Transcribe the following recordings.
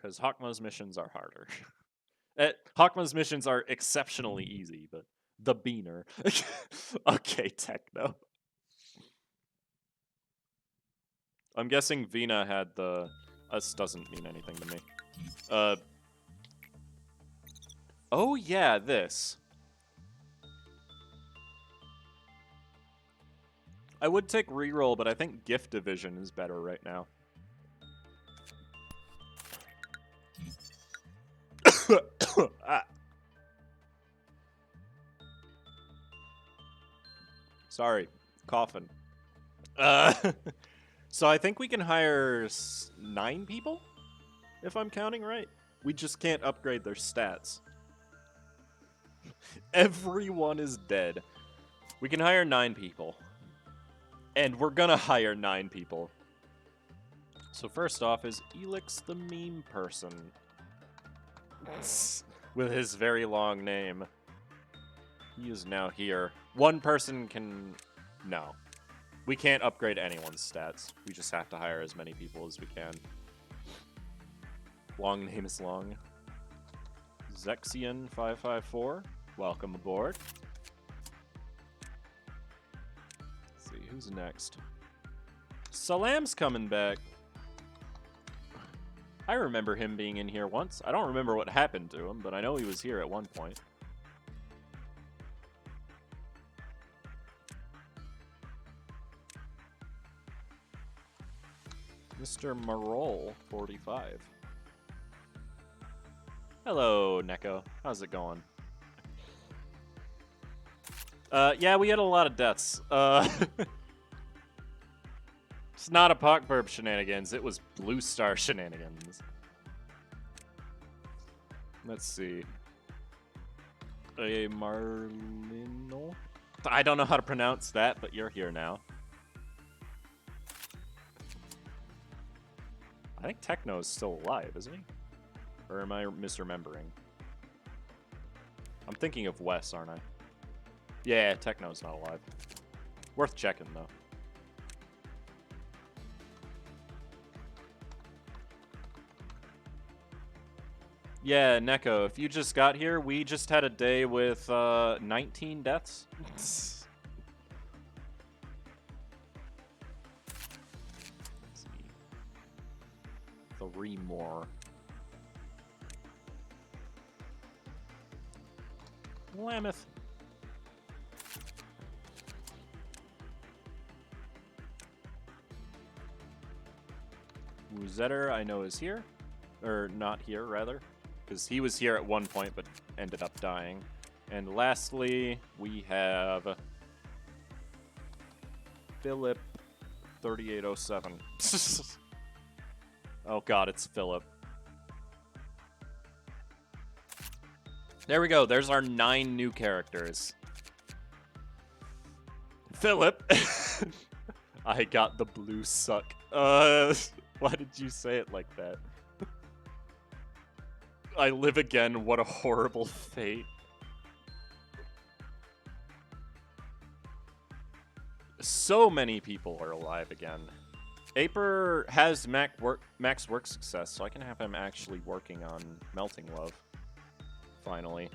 Because Hawkmo's missions are harder. Hawkmo's missions are exceptionally easy, but the beaner. Okay, Techno. I'm guessing Vina had the... Us doesn't mean anything to me. Oh yeah, this. I would take reroll, but I think gift division is better right now. Ah. Sorry, coughing. So I think we can hire 9 people, if I'm counting right. We just can't upgrade their stats. Everyone is dead. We can hire 9 people. And we're gonna hire 9 people. So first off is Elix the meme person. With his very long name. He is now here. One person can... No. We can't upgrade anyone's stats. We just have to hire as many people as we can. Long name is long. Zexian554, welcome aboard. Let's see, who's next? Salam's coming back. I remember him being in here once. I don't remember what happened to him, but I know he was here at one point. Mr. Marol, 45. Hello, Neko. How's it going? Yeah, we had a lot of deaths. It's not a Pockburb shenanigans, it was Blue Star shenanigans. Let's see. A Marlino? I don't know how to pronounce that, but you're here now. I think Techno is still alive, isn't he? Or am I misremembering? I'm thinking of Wes, aren't I? Yeah, Techno's not alive. Worth checking, though. Yeah, Neko, if you just got here, we just had a day with 19 deaths. 3 more. Lammoth. Wuzetter, I know, is here. Or not here, rather. Because he was here at one point, but ended up dying. And lastly, we have... Philip 3807. Oh god, it's Philip. There we go. There's our 9 new characters. Philip. I got the blue suck. Why did you say it like that? I live again. What a horrible fate. So many people are alive again. Aper has max work success, so I can have him actually working on Melting Love. Finally.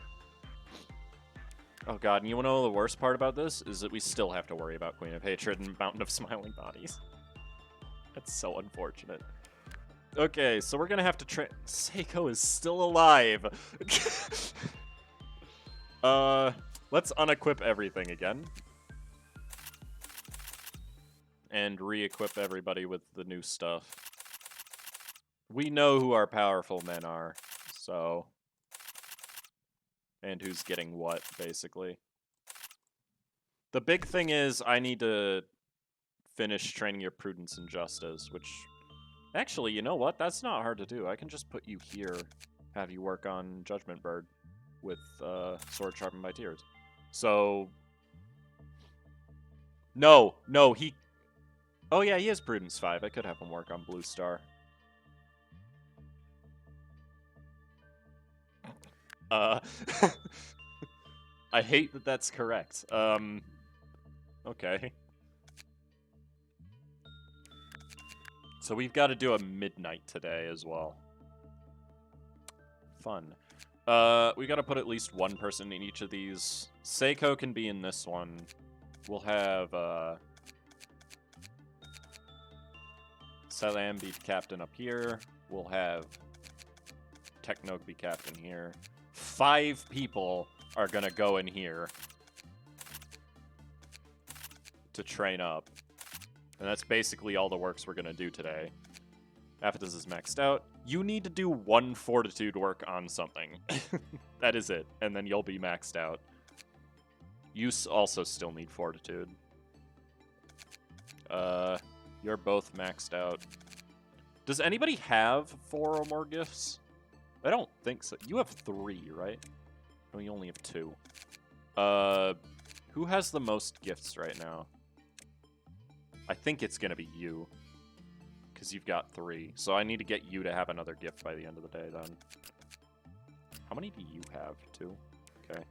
Oh god, and you wanna know the worst part about this? Is that we still have to worry about Queen of Hatred and Mountain of Smiling Bodies. That's so unfortunate. Okay, so we're gonna have to Seiko is still alive! Let's unequip everything again. And re-equip everybody with the new stuff. We know who our powerful men are, so... And who's getting what, basically. The big thing is, I need to finish training your Prudence and Justice, which... Actually, you know what? That's not hard to do. I can just put you here, have you work on Judgment Bird with Sword Sharpened by Tears. So... No, he... Oh yeah, he has Prudence 5. I could have him work on Blue Star. I hate that that's correct. Okay. So we've got to do a midnight today as well. Fun. We gotta put at least one person in each of these. Seiko can be in this one. We'll have, Salam be captain up here. We'll have Technog be captain here. 5 people are gonna go in here to train up. And that's basically all the works we're gonna do today. After this is maxed out, you need to do 1 fortitude work on something. That is it. And then you'll be maxed out. You also still need fortitude. You're both maxed out. Does anybody have 4 or more gifts? I don't think so. You have 3, right? No, you only have 2. Who has the most gifts right now? I think it's gonna be you. Because you've got 3. So I need to get you to have another gift by the end of the day, then. How many do you have? 2? Okay.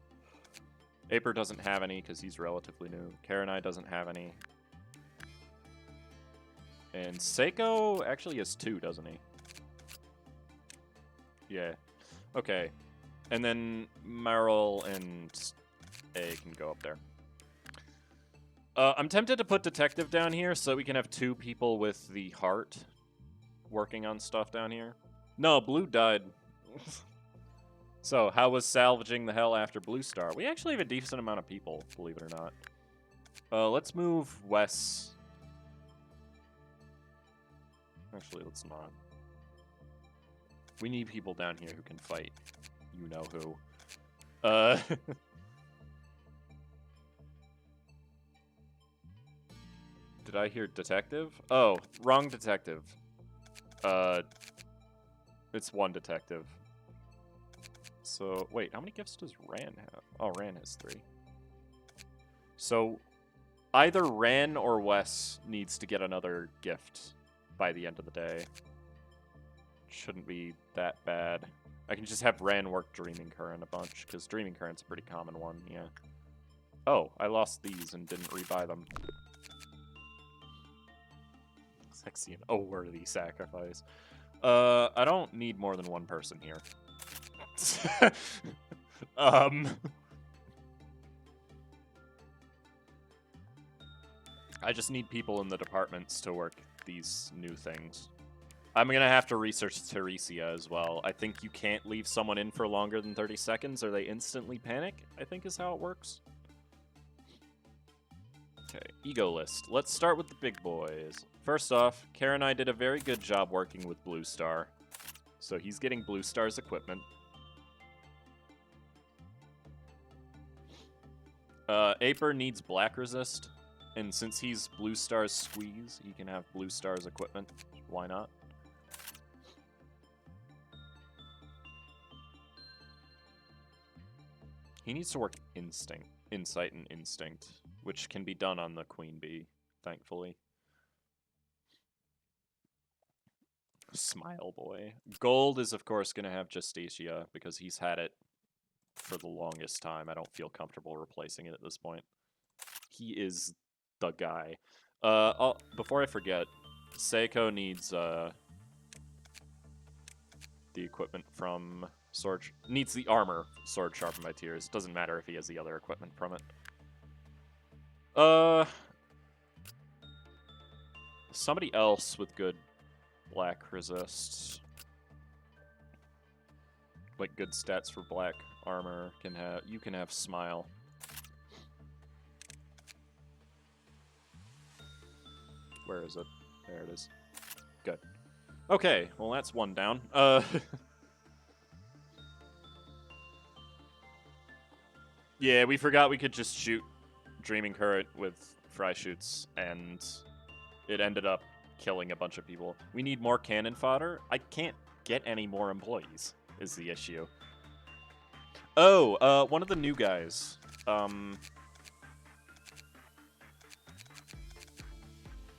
Aper doesn't have any because he's relatively new. Karanai doesn't have any. And Seiko actually has 2, doesn't he? Yeah. Okay. And then Meryl and A can go up there. I'm tempted to put Detective down here so we can have 2 people with the heart working on stuff down here. No, Blue died. So, how was salvaging the hell after Blue Star? We actually have a decent amount of people, believe it or not. Let's move Wes. Actually, let's not. We need people down here who can fight. You know who. Did I hear detective? Oh, wrong detective. It's 1 detective. So, wait, how many gifts does Ran have? Oh, Ran has 3. So, either Ran or Wes needs to get another gift by the end of the day. Shouldn't be that bad. I can just have Ran work Dreaming Current a bunch, because Dreaming Current's a pretty common one, yeah. Oh, I lost these and didn't rebuy them. Sexy and worthy sacrifice. I don't need more than 1 person here. I just need people in the departments to work these new things. I'm gonna have to research Teresia as well. I think you can't leave someone in for longer than 30 seconds or they instantly panic, I think is how it works. Okay, ego list. Let's start with the big boys. First off, Kara and I did a very good job working with Blue Star. So he's getting Blue Star's equipment. Aper needs Black Resist. And since he's Blue Star's squeeze, he can have Blue Star's equipment. Why not? He needs to work Insight and Instinct, which can be done on the Queen Bee, thankfully. Smile boy. Gold is, of course, going to have Justicia, because he's had it for the longest time. I don't feel comfortable replacing it at this point. He is the guy. Before I forget, Seiko needs the equipment from Sword... Needs the armor Sword Sharpened by Tears. Doesn't matter if he has the other equipment from it. Somebody else with good Black Resist. Like good stats for black armor can have... You can have Smile. Where is it? There it is. Good. Okay, well that's 1 down. Yeah, we forgot we could just shoot Dreaming Current with Fry Shoots, and it ended up killing a bunch of people. We need more cannon fodder. I can't get any more employees, is the issue. Oh, one of the new guys.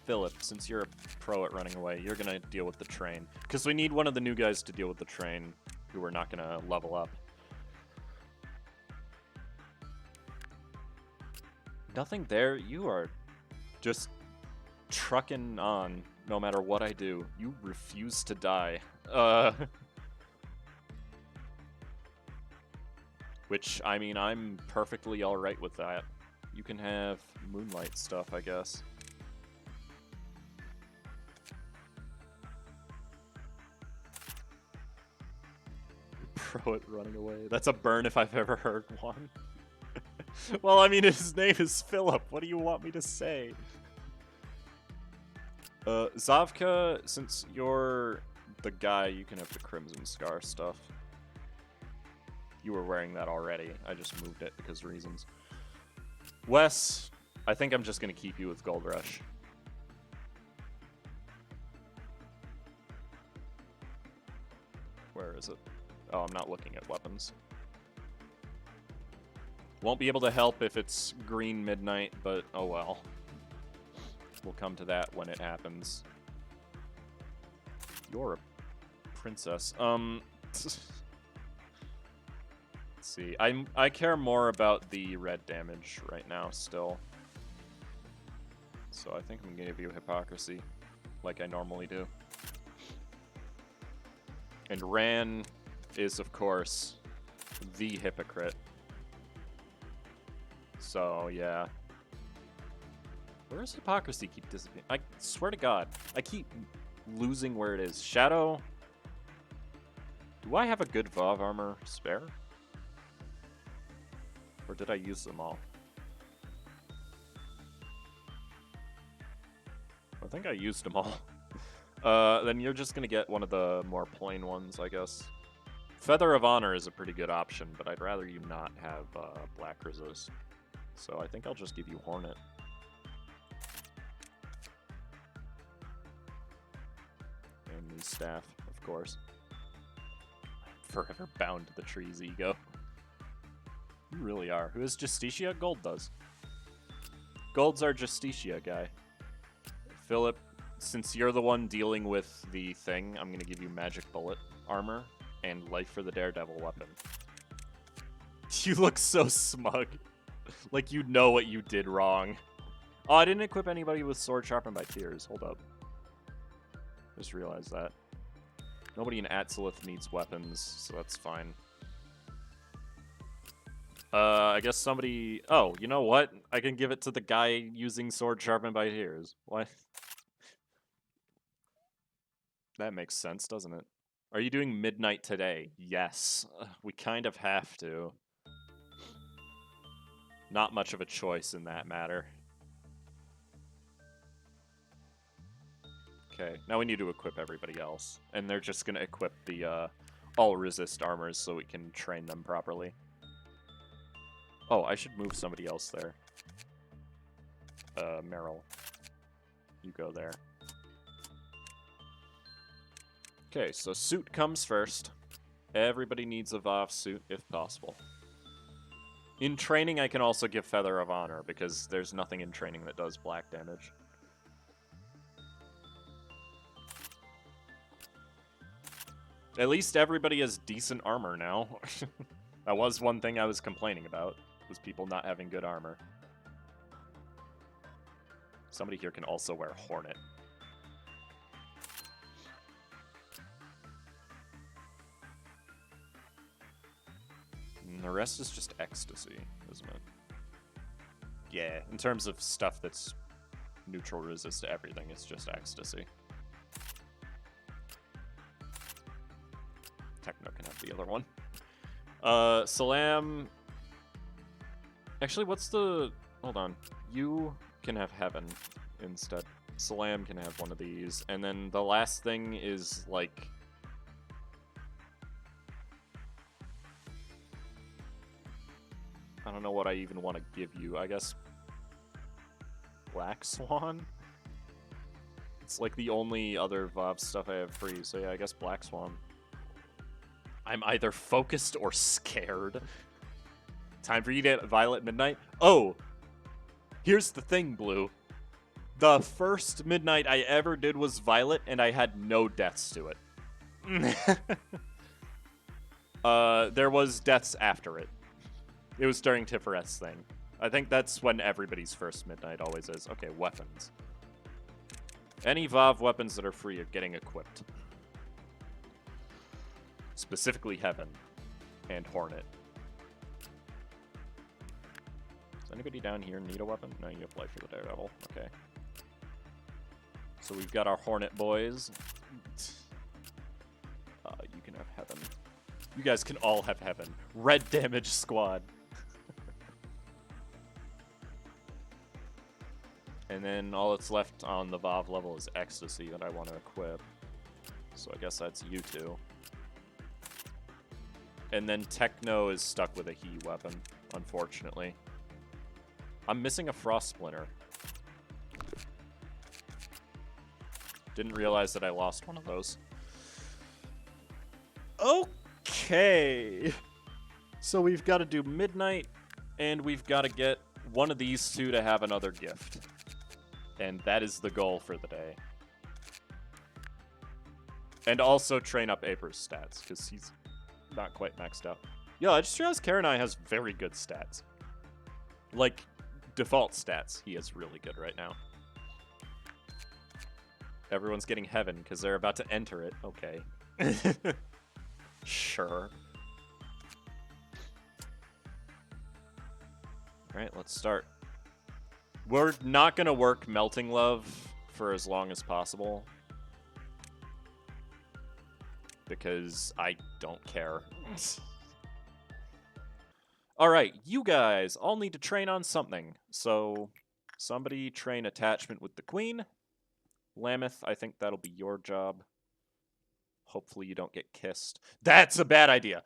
Philip, since you're a pro at running away, you're gonna deal with the train. Because we need one of the new guys to deal with the train, who we're not gonna level up. Nothing there. You are just trucking on no matter what I do. You refuse to die. Which, I mean, I'm perfectly alright with that. You can have Moonlight stuff, I guess. Pro it running away. That's a burn if I've ever heard one. Well, I mean, his name is Philip. What do you want me to say? Zavka, since you're the guy, you can have the Crimson Scar stuff. You were wearing that already. I just moved it because reasons. Wes, I think I'm just going to keep you with Gold Rush. Where is it? Oh, I'm not looking at weapons. Won't be able to help if it's green midnight, but oh well. We'll come to that when it happens. You're a princess. Let's see. I care more about the red damage right now still. So I think I'm gonna give you Hypocrisy, like I normally do. And Ran is, of course, the hypocrite. So, yeah. Where does Hypocrisy keep disappearing? I swear to God, I keep losing where it is. Shadow? Do I have a good Vav armor spare? Or did I use them all? I think I used them all. Then you're just gonna get one of the more plain ones, I guess. Feather of Honor is a pretty good option, but I'd rather you not have Black Resist. So I think I'll just give you Hornet. And the Staff, of course. I'm forever bound to the tree's ego. You really are. Who is Justicia? Gold does. Gold's our Justicia guy. Philip, since you're the one dealing with the thing, I'm going to give you Magic Bullet armor and Life for the Daredevil weapon. You look so smug. Like you know what you did wrong. Oh, I didn't equip anybody with Sword Sharpened by Tears. Hold up. Just realized that. Nobody in Atzilith needs weapons, so that's fine. I guess somebody... Oh, you know what? I can give it to the guy using Sword Sharpened by Tears. What? That makes sense, doesn't it? Are you doing Midnight today? Yes. We kind of have to. Not much of a choice in that matter. Okay, now we need to equip everybody else. And they're just going to equip the all-resist armors so we can train them properly. Oh, I should move somebody else there. Meryl. You go there. Okay, so suit comes first. Everybody needs a Vav suit if possible. In training, I can also give Feather of Honor, because there's nothing in training that does black damage. At least everybody has decent armor now. That was one thing I was complaining about, was people not having good armor. Somebody here can also wear Hornet. And the rest is just Ecstasy, isn't it? Yeah, in terms of stuff that's neutral resist to everything, it's just Ecstasy. Techno can have the other one. Salam... Actually, what's the... Hold on. You can have Heaven instead. Salam can have one of these. And then the last thing is, like... I don't know what I even want to give you. I guess... Black Swan? It's like the only other Vav stuff I have free. So yeah, I guess Black Swan. I'm either focused or scared. Time for you to get Violet Midnight. Oh! Here's the thing, Blue. The first Midnight I ever did was Violet, and I had no deaths to it. There was deaths after it. It was during Sephirah's thing. I think that's when everybody's first Midnight always is. Okay, weapons. Any Vav weapons that are free are getting equipped. Specifically Heaven and Hornet. Does anybody down here need a weapon? No, you apply for the Daredevil. Okay. So we've got our Hornet boys. You can have heaven. You guys can all have heaven. Red damage squad. And then all that's left on the VOV level is Ecstasy that I want to equip. So I guess that's you two. And then Techno is stuck with a He weapon, unfortunately. I'm missing a Frost Splinter. Didn't realize that I lost one of those. Okay. So we've got to do Midnight, and we've got to get one of these two to have another gift. And that is the goal for the day. And also train up Aper's stats, because he's not quite maxed out. Yo, I just realized Karenai has very good stats. Like, default stats, he is really good right now. Everyone's getting heaven, because they're about to enter it. Okay. Sure. Alright, let's start. We're not going to work Melting Love for as long as possible. Because I don't care. Alright, you guys all need to train on something. So, somebody train attachment with the Queen. Lameth, I think that'll be your job. Hopefully you don't get kissed. That's a bad idea.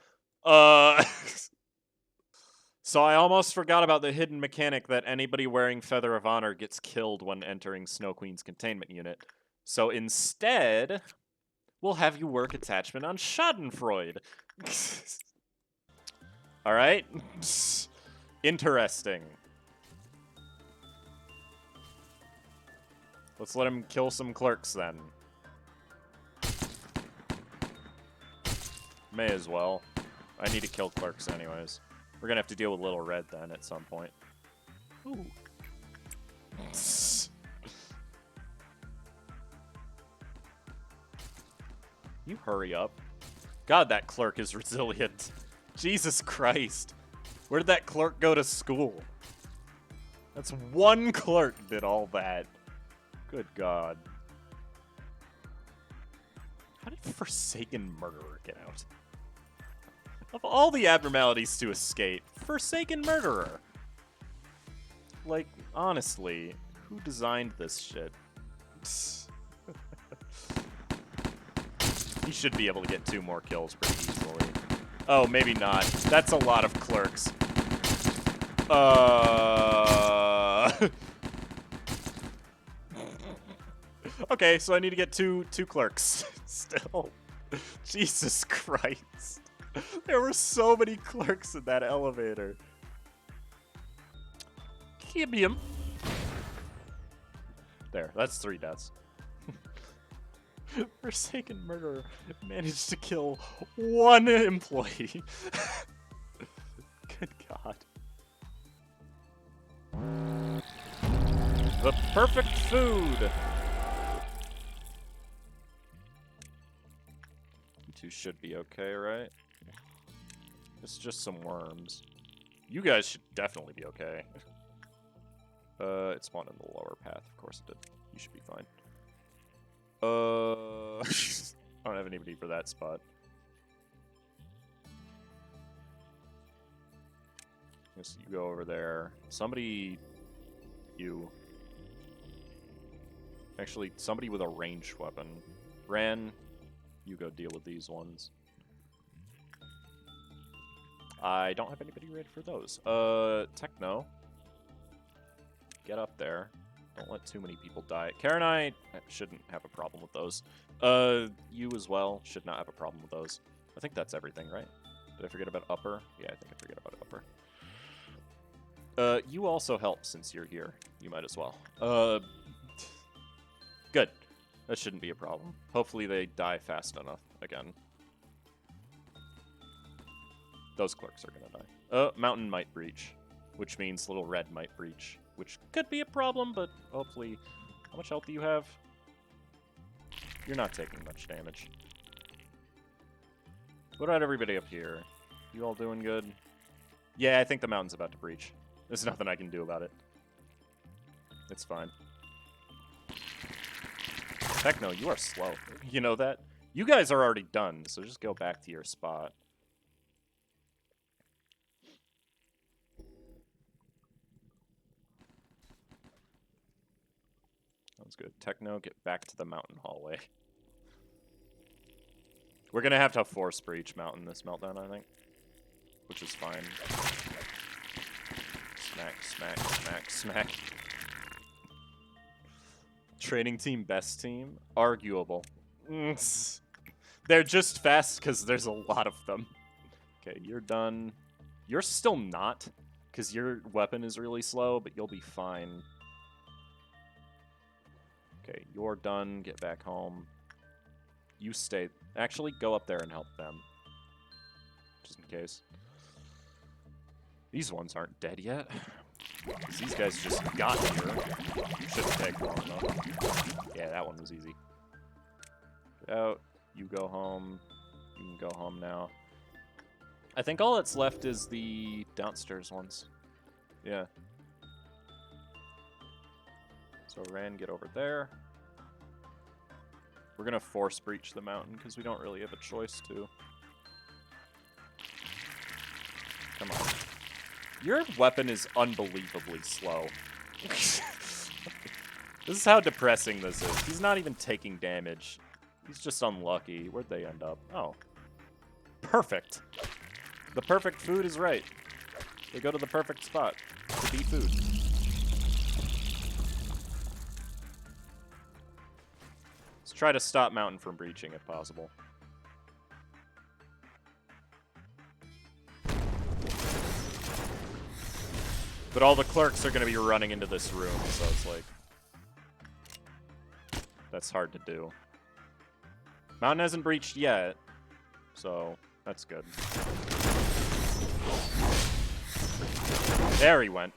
So I almost forgot about the hidden mechanic that anybody wearing Feather of Honor gets killed when entering Snow Queen's containment unit. So instead, we'll have you work attachment on Schadenfreude. Alright? Interesting. Let's let him kill some clerks then. May as well. I need to kill clerks anyways. We're gonna have to deal with Little Red then at some point. Ooh. You hurry up. God, that clerk is resilient. Jesus Christ. Where did that clerk go to school? That's one clerk did all that. Good God. How did Forsaken Murderer get out? Of all the abnormalities to escape, Forsaken Murderer. Like, honestly, who designed this shit? He should be able to get 2 more kills pretty easily. Oh, maybe not. That's a lot of clerks. Okay, so I need to get two clerks still. Jesus Christ. There were so many clerks in that elevator. Kibium. There, that's 3 deaths. Forsaken Murderer managed to kill 1 employee. Good God. The perfect food. You two should be okay, right? It's just some worms. You guys should definitely be okay. It spawned in the lower path. Of course it did. You should be fine. I don't have anybody for that spot. Guess you go over there. Somebody... You. Actually, somebody with a ranged weapon. Ran, you go deal with these ones. I don't have anybody ready for those. Techno. Get up there. Don't let too many people die. Karen and I shouldn't have a problem with those. You as well should not have a problem with those. I think that's everything, right? Did I forget about upper? Yeah, I think I forget about upper. You also help since you're here. You might as well. Good. That shouldn't be a problem. Hopefully they die fast enough again. Those clerks are gonna die. Mountain might breach, which means Little Red might breach, which could be a problem, but hopefully... How much health do you have? You're not taking much damage. What about everybody up here? You all doing good? Yeah, I think the mountain's about to breach. There's nothing I can do about it. It's fine. Techno, you are slow. You know that? You guys are already done, so just go back to your spot. Sounds good. Techno, get back to the mountain hallway. We're gonna have to force breach mountain this meltdown, I think. Which is fine. Smack, smack, smack, smack. Training team, best team? Arguable. They're just fast because there's a lot of them. Okay, you're done. You're still not, because your weapon is really slow, but you'll be fine. Okay, you're done. Get back home. You stay. Actually, go up there and help them. Just in case. These ones aren't dead yet. These guys just got here. Shouldn't take long, though. Yeah, that one was easy. Get out. You go home. You can go home now. I think all that's left is the downstairs ones. Yeah. So Ran, get over there. We're gonna force breach the mountain because we don't really have a choice to. Come on. Your weapon is unbelievably slow. This is how depressing this is. He's not even taking damage. He's just unlucky. Where'd they end up? Oh. Perfect. The perfect food is right. They go to the perfect spot to be food. Let's try to stop Mountain from breaching if possible. But all the clerks are going to be running into this room, so it's like... That's hard to do. Mountain hasn't breached yet, so that's good. There he went.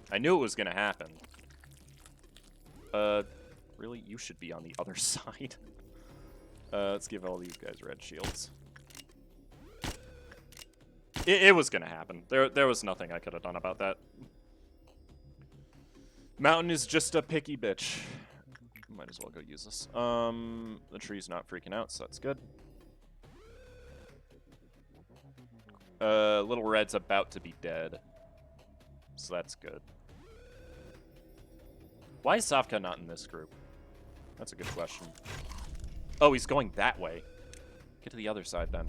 I knew it was going to happen. Really? You should be on the other side. Let's give all these guys red shields. It was gonna happen. There was nothing I could have done about that. Mountain is just a picky bitch. Might as well go use this. The tree's not freaking out, so that's good. Little Red's about to be dead. So that's good. Why is Safka not in this group? That's a good question. Oh, he's going that way. Get to the other side, then.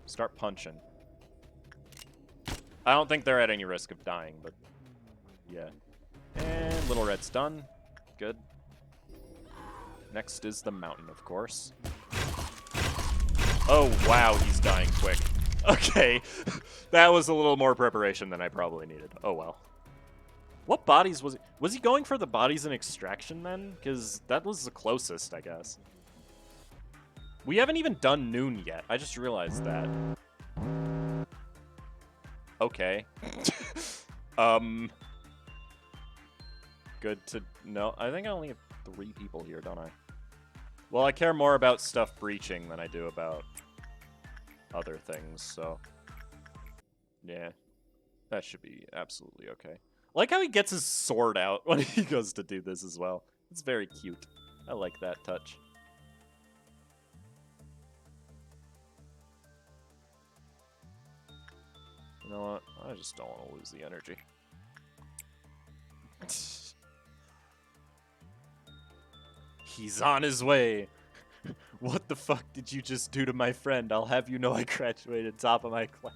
Start punching. I don't think they're at any risk of dying, but... yeah. And Little Red's done. Good. Next is the mountain, of course. Oh, wow, he's dying quick. Okay. That was a little more preparation than I probably needed. Oh, well. What bodies was he? Was he going for the bodies in Extraction, then? Because that was the closest, I guess. We haven't even done noon yet. I just realized that. Okay. Good to know. I think I only have 3 people here, don't I? Well, I care more about stuff breaching than I do about other things, so... yeah. That should be absolutely okay. I like how he gets his sword out when he goes to do this as well. It's very cute. I like that touch. You know what? I just don't want to lose the energy. He's on his way. What the fuck did you just do to my friend? I'll have you know I graduated top of my class.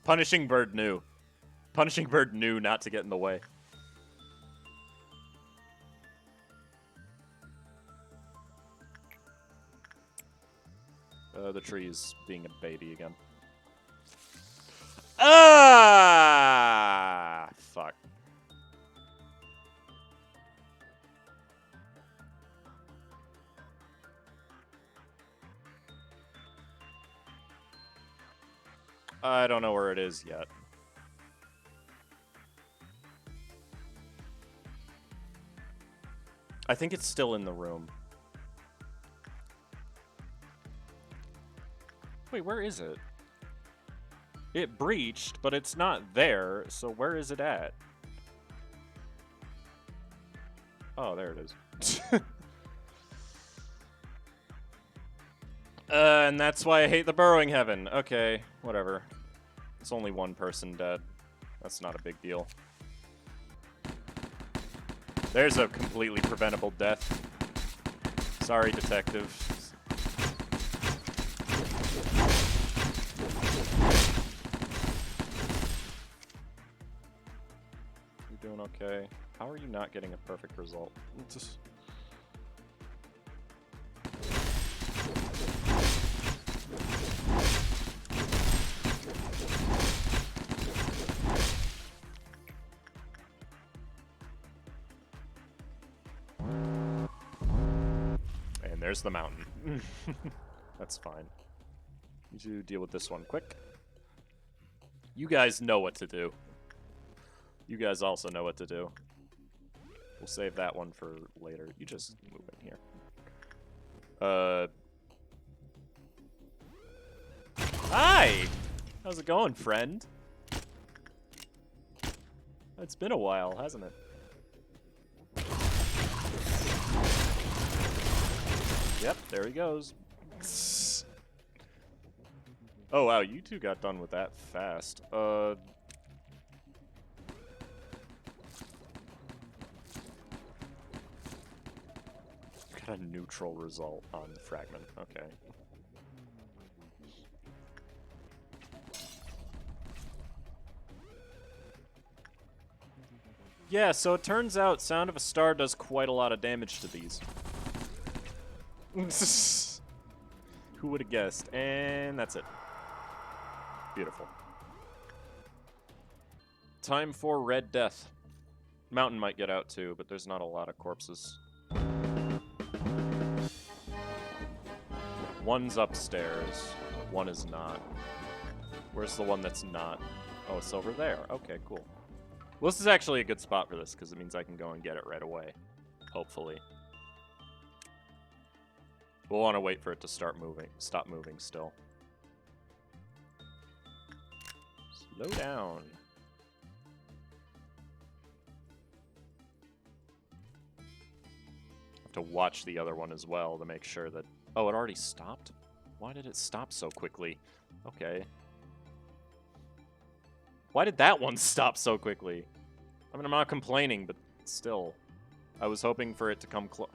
Punishing Bird knew. Punishing Bird knew not to get in the way. The tree's being a baby again. Ah! Fuck. I don't know where it is yet. I think it's still in the room. Wait, where is it? It breached, but it's not there, so where is it at? Oh, there it is. And that's why I hate the burrowing heaven. Okay, whatever. It's only one person dead. That's not a big deal. There's a completely preventable death. Sorry, detective. You're doing okay. How are you not getting a perfect result? And there's the mountain. That's fine. Need to deal with this one quick. You guys know what to do. You guys also know what to do. We'll save that one for later. You just move in here. Hi! How's it going, friend? It's been a while, hasn't it? Yep, there he goes. Oh wow, you two got done with that fast. Got a neutral result on the fragment. Okay. Yeah, so it turns out Sound of a Star does quite a lot of damage to these. Who would have guessed? And that's it. Beautiful. Time for Red Death. Mountain might get out too, but there's not a lot of corpses. One's upstairs. One is not. Where's the one that's not? Oh, it's over there. Okay, cool. Well, this is actually a good spot for this, because it means I can go and get it right away. Hopefully. We'll want to wait for it to start moving. Stop moving still. Slow down. Have to watch the other one as well to make sure that... Oh, it already stopped? Why did it stop so quickly? Okay. Why did that one stop so quickly? I mean, I'm not complaining, but still. I was hoping for it to come close.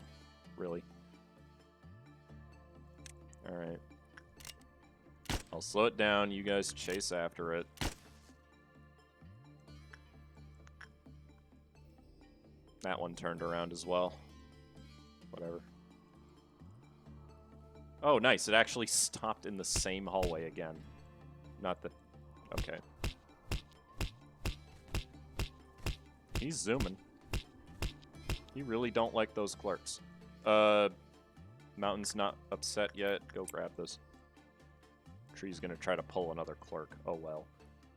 Really? Alright. I'll slow it down. You guys chase after it. That one turned around as well. Whatever. Oh, nice. It actually stopped in the same hallway again. Not the... Okay. He's zooming. You really don't like those clerks. Mountain's not upset yet. Go grab this. Tree's gonna try to pull another clerk. Oh well.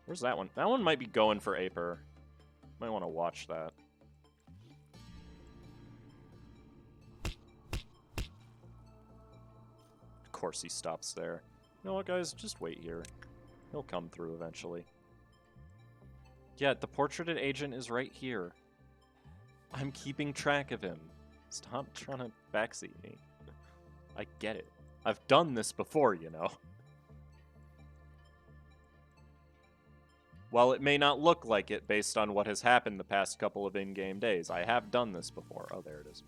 Where's that one? That one might be going for Aper. Might want to watch that. Of course he stops there. You know what, guys? Just wait here. He'll come through eventually. Yeah, the portraited agent is right here. I'm keeping track of him. Stop trying to backseat me. I get it. I've done this before, you know. While it may not look like it based on what has happened the past couple of in-game days, I have done this before. Oh, there it is.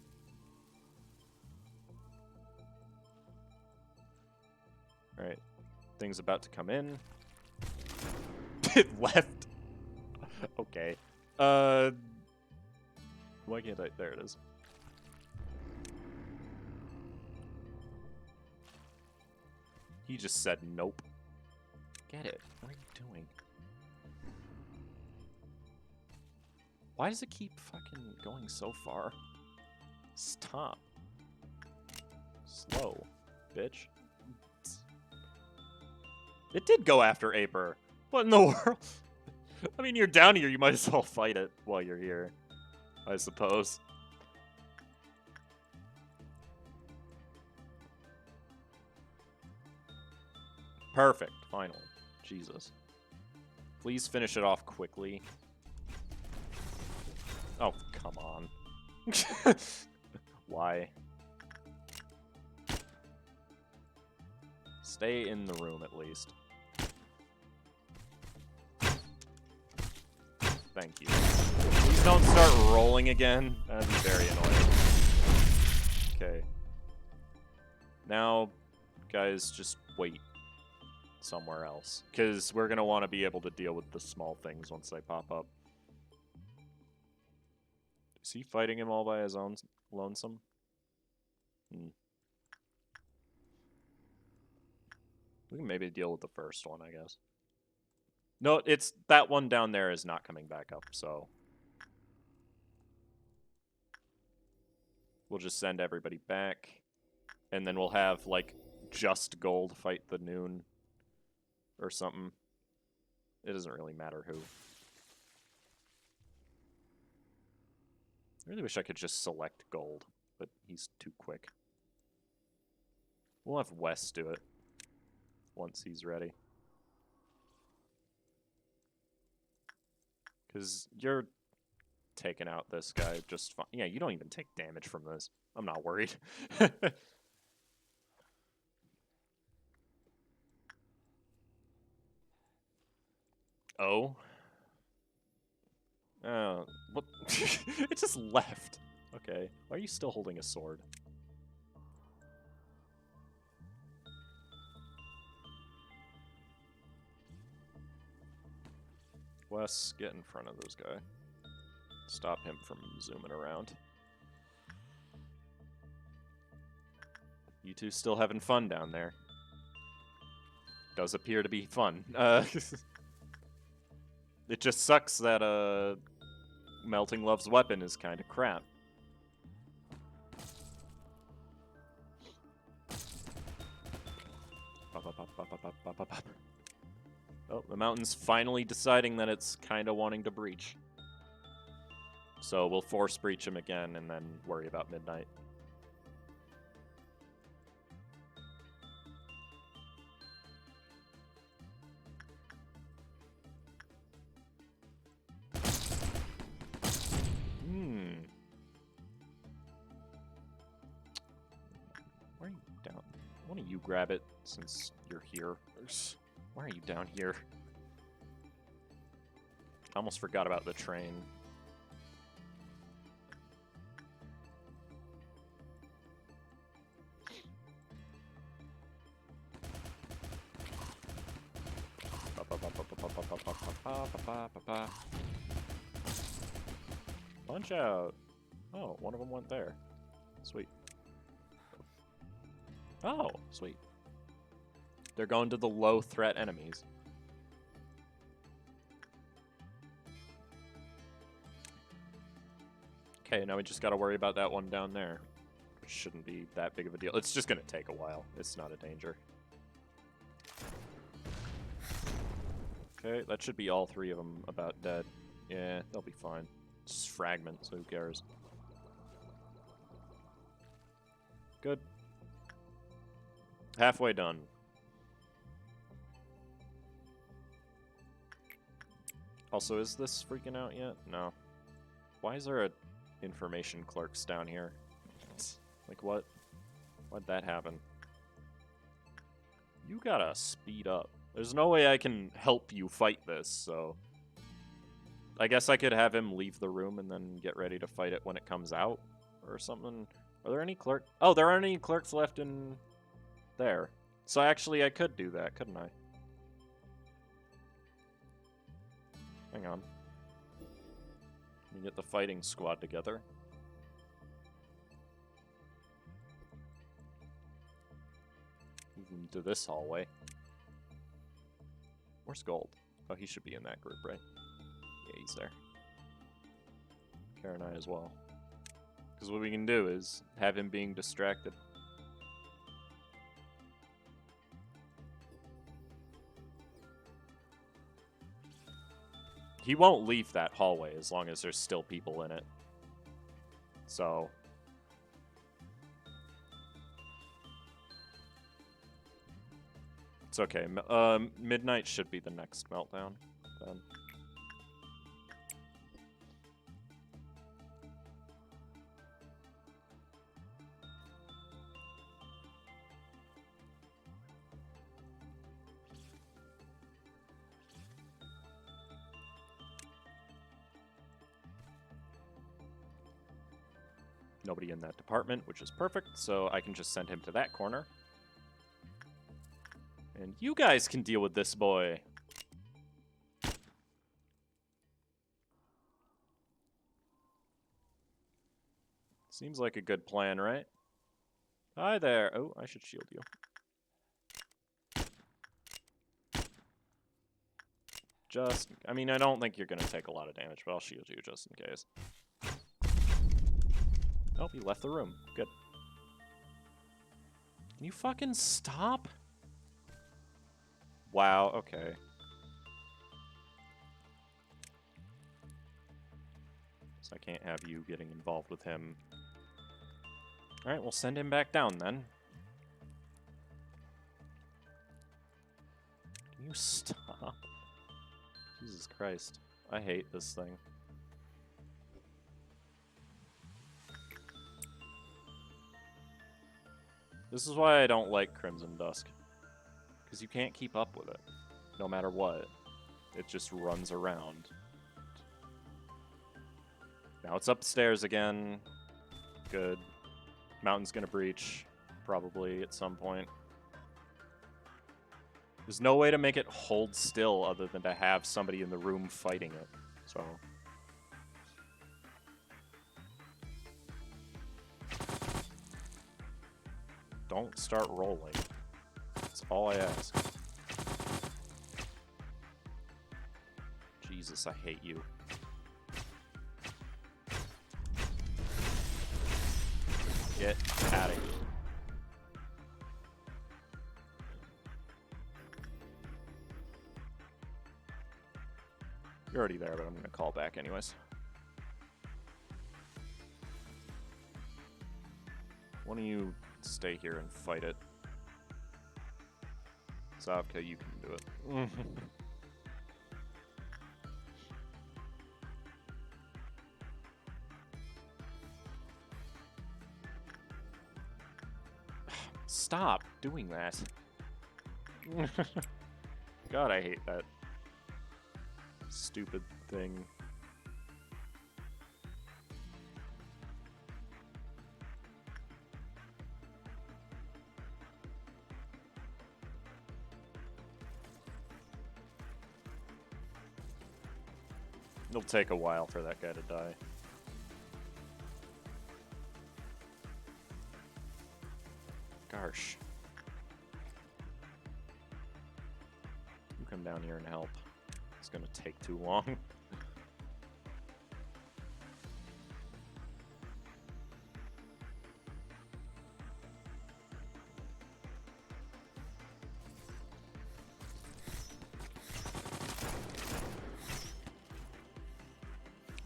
Alright. Thing's about to come in. It left. Okay. Why can't I? There it is. He just said nope. Get it. What are you doing? Why does it keep fucking going so far? Stop. Slow, bitch. It did go after Aper. What in the world? I mean, you're down here, you might as well fight it while you're here, I suppose. Perfect. Finally. Jesus. Please finish it off quickly. Oh, come on. Why? Stay in the room, at least. Thank you. Please don't start rolling again. That'd be very annoying. Okay. Now, guys, just wait somewhere else. Because we're going to want to be able to deal with the small things once they pop up. Is he fighting him all by his own lonesome? We can maybe deal with the first one, I guess. No, it's that one down there is not coming back up, so we'll just send everybody back, and then we'll have, like, just gold fight the noon or something. It doesn't really matter who. I really wish I could just select gold, but he's too quick. We'll have Wes do it once he's ready. Because you're taking out this guy just fine. Yeah, you don't even take damage from this. I'm not worried. Oh. What? It just left. Okay. Why are you still holding a sword? Wes, get in front of this guy. Stop him from zooming around. You two still having fun down there. Does appear to be fun. It just sucks that Melting Love's weapon is kind of crap. Oh, the mountain's finally deciding that it's kind of wanting to breach. So we'll force breach him again and then worry about midnight. Why are you down? Why don't you grab it since you're here? Why are you down here? I almost forgot about the train. Punch out. Oh, one of them went there. Sweet. Oh, sweet. They're going to the low threat enemies. Okay, now we just gotta worry about that one down there. Which shouldn't be that big of a deal. It's just gonna take a while. It's not a danger. Okay, that should be all three of them about dead. Yeah, they'll be fine. It's just fragments, so who cares? Good. Halfway done. Also, is this freaking out yet? No. Why is there a information clerks down here? Like, what? Why'd that happen? You gotta speed up. There's no way I can help you fight this, so... I guess I could have him leave the room and then get ready to fight it when it comes out, or something. Are there any clerks? Oh, there aren't any clerks left in there. So actually, I could do that, couldn't I? Hang on. Let me get the fighting squad together. Move him to this hallway. Where's Gold? Oh, he should be in that group, right? Yeah, he's there. Kara and I as well. Because what we can do is have him being distracted. He won't leave that hallway as long as there's still people in it. So... It's okay. Midnight should be the next meltdown, then. Nobody in that department, which is perfect, so I can just send him to that corner. And you guys can deal with this boy. Seems like a good plan, right? Hi there. Oh, I should shield you. I mean, I don't think you're going to take a lot of damage, but I'll shield you just in case. Oh, he left the room. Good. Can you fucking stop? Wow, okay. So I can't have you getting involved with him. Alright, we'll send him back down then. Can you stop? Jesus Christ. I hate this thing. This is why I don't like Crimson Dusk. Because you can't keep up with it. No matter what. It just runs around. Now it's upstairs again. Good. Mountain's gonna breach. Probably at some point. There's no way to make it hold still other than to have somebody in the room fighting it. So... don't start rolling. That's all I ask. Jesus, I hate you. Get out of here. You're already there, but I'm going to call back anyways. Why don't you stay here and fight it? Zavka, you can do it. Stop doing that. God, I hate that stupid thing. It'll take a while for that guy to die. Gosh. You come down here and help. It's gonna take too long.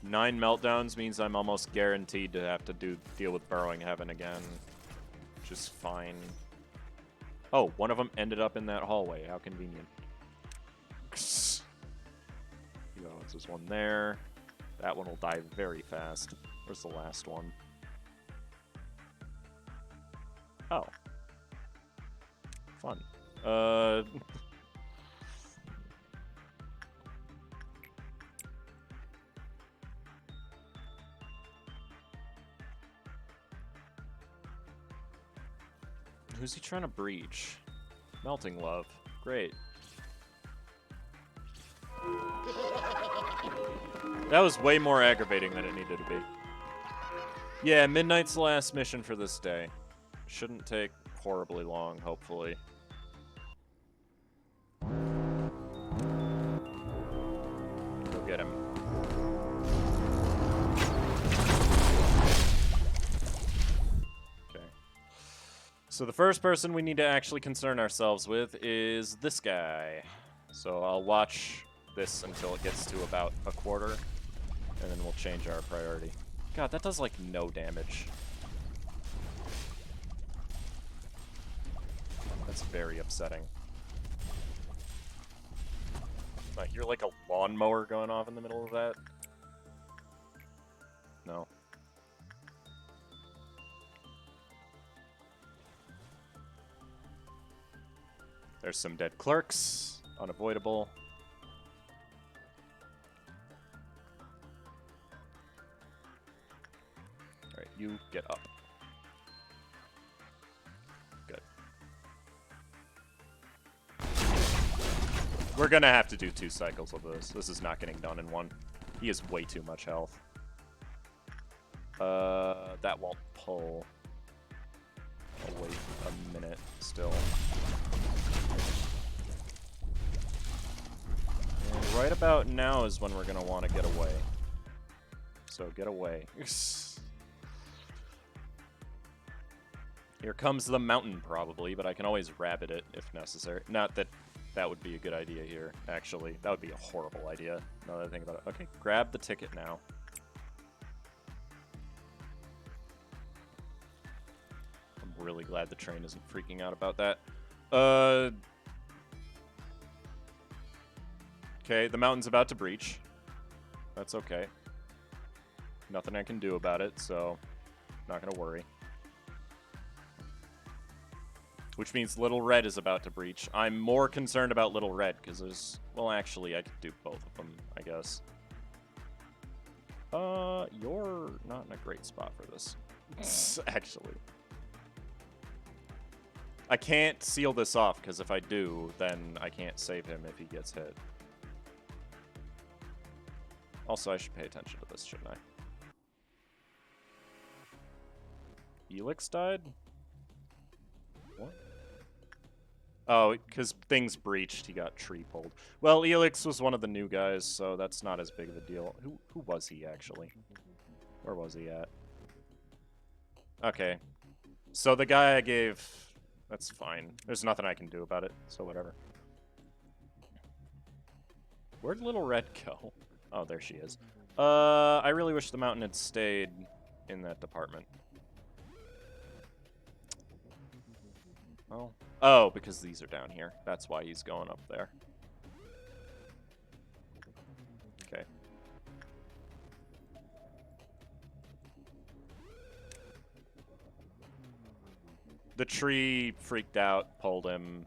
Nine meltdowns means I'm almost guaranteed to have to deal with Burrowing Heaven again. Which is fine. Oh, one of them ended up in that hallway. How convenient. There's one there. That one will die very fast. Where's the last one? Oh. Fun. Who's he trying to breach? Melting Love. Great. That was way more aggravating than it needed to be. Yeah, Midnight's the last mission for this day. Shouldn't take horribly long, hopefully. Go get him. Okay. So the first person we need to actually concern ourselves with is this guy. So I'll watch this until it gets to about a quarter, and then we'll change our priority. God, that does like no damage. That's very upsetting. I hear like a lawnmower going off in the middle of that. No. There's some dead clerks. Unavoidable. Alright, you get up. Good. We're gonna have to do 2 cycles of this. This is not getting done in one. He has way too much health. That won't pull. I'll wait a minute still. And right about now is when we're gonna want to get away. So get away. Here comes the mountain probably, but I can always rabbit it if necessary. Not that that would be a good idea here, actually. That would be a horrible idea, now that I think about it. Okay, grab the ticket now. I'm really glad the train isn't freaking out about that. Okay, the mountain's about to breach. That's okay. Nothing I can do about it, so not gonna worry. Which means Little Red is about to breach. I'm more concerned about Little Red, because there's... Well, actually, I could do both of them, I guess. You're not in a great spot for this. Actually. I can't seal this off, because if I do, then I can't save him if he gets hit. Also, I should pay attention to this, shouldn't I? Elix died? What? Oh, because things breached, he got tree pulled. Well, Elix was one of the new guys, so that's not as big of a deal. Who was he, actually? Where was he at? Okay. So the guy I gave... That's fine. There's nothing I can do about it, so whatever. Where'd Little Red go? Oh, there she is. I really wish the mountain had stayed in that department. Well, oh, because these are down here. That's why he's going up there. Okay. The tree freaked out, pulled him.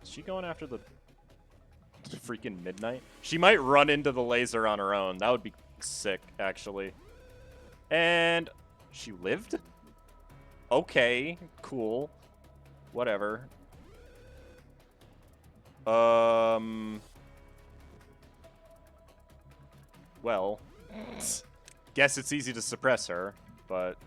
Is she going after the freaking midnight? She might run into the laser on her own. That would be sick, actually. And she lived? Okay, cool. Whatever. Well, guess it's easy to suppress her, but...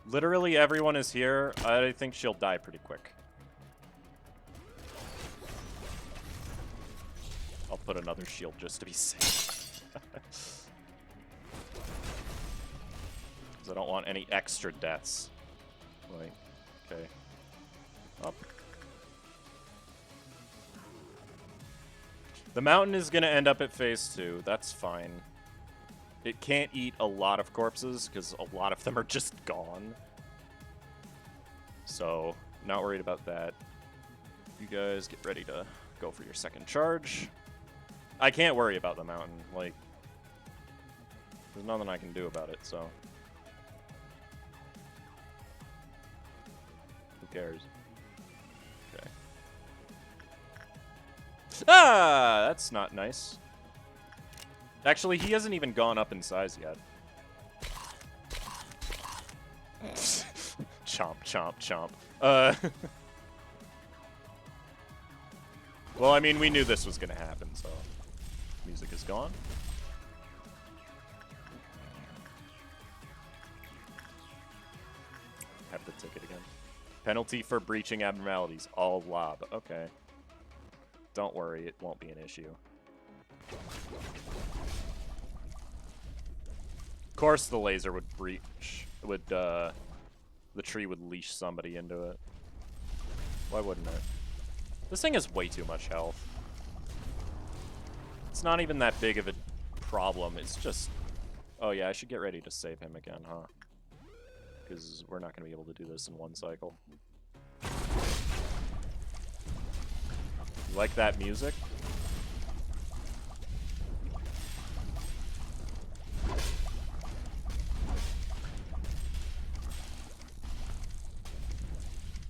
Literally everyone is here. I think she'll die pretty quick. I'll put another shield just to be safe. Because I don't want any extra deaths. Wait. Okay. Up. The mountain is going to end up at phase 2. That's fine. It can't eat a lot of corpses, because a lot of them are just gone. So, not worried about that. You guys get ready to go for your second charge. I can't worry about the mountain. Like, there's nothing I can do about it, so. Who cares? Okay. Ah! That's not nice. Actually, he hasn't even gone up in size yet. Chomp, chomp, chomp. Well, I mean, we knew this was going to happen, so... Music is gone. Have the ticket again. Penalty for breaching abnormalities. All lob. Okay. Don't worry, it won't be an issue. Of course the laser would breach. The tree would leash somebody into it. Why wouldn't it? This thing has way too much health. It's not even that big of a problem. It's just... Oh yeah, I should get ready to save him again, huh? Because we're not going to be able to do this in one cycle. You like that music?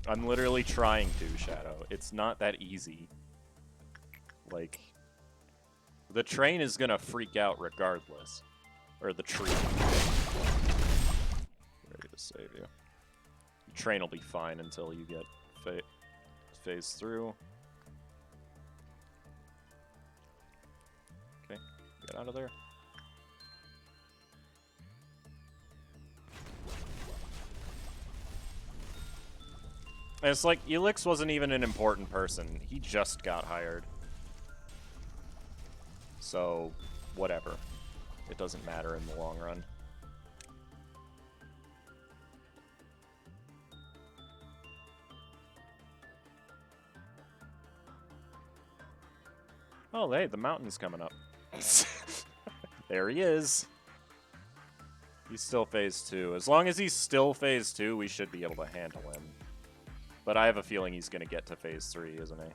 I'm literally trying to, Shadow. It's not that easy. Like, the train is gonna freak out regardless. Or the tree. Ready to save you. The train will be fine until you get phase through. Okay, get out of there. And it's like, Elix wasn't even an important person. He just got hired. So, whatever. It doesn't matter in the long run. Oh, hey, the mountain's coming up. There he is. He's still phase 2. As long as he's still phase 2, we should be able to handle him. But I have a feeling he's going to get to phase 3, isn't he?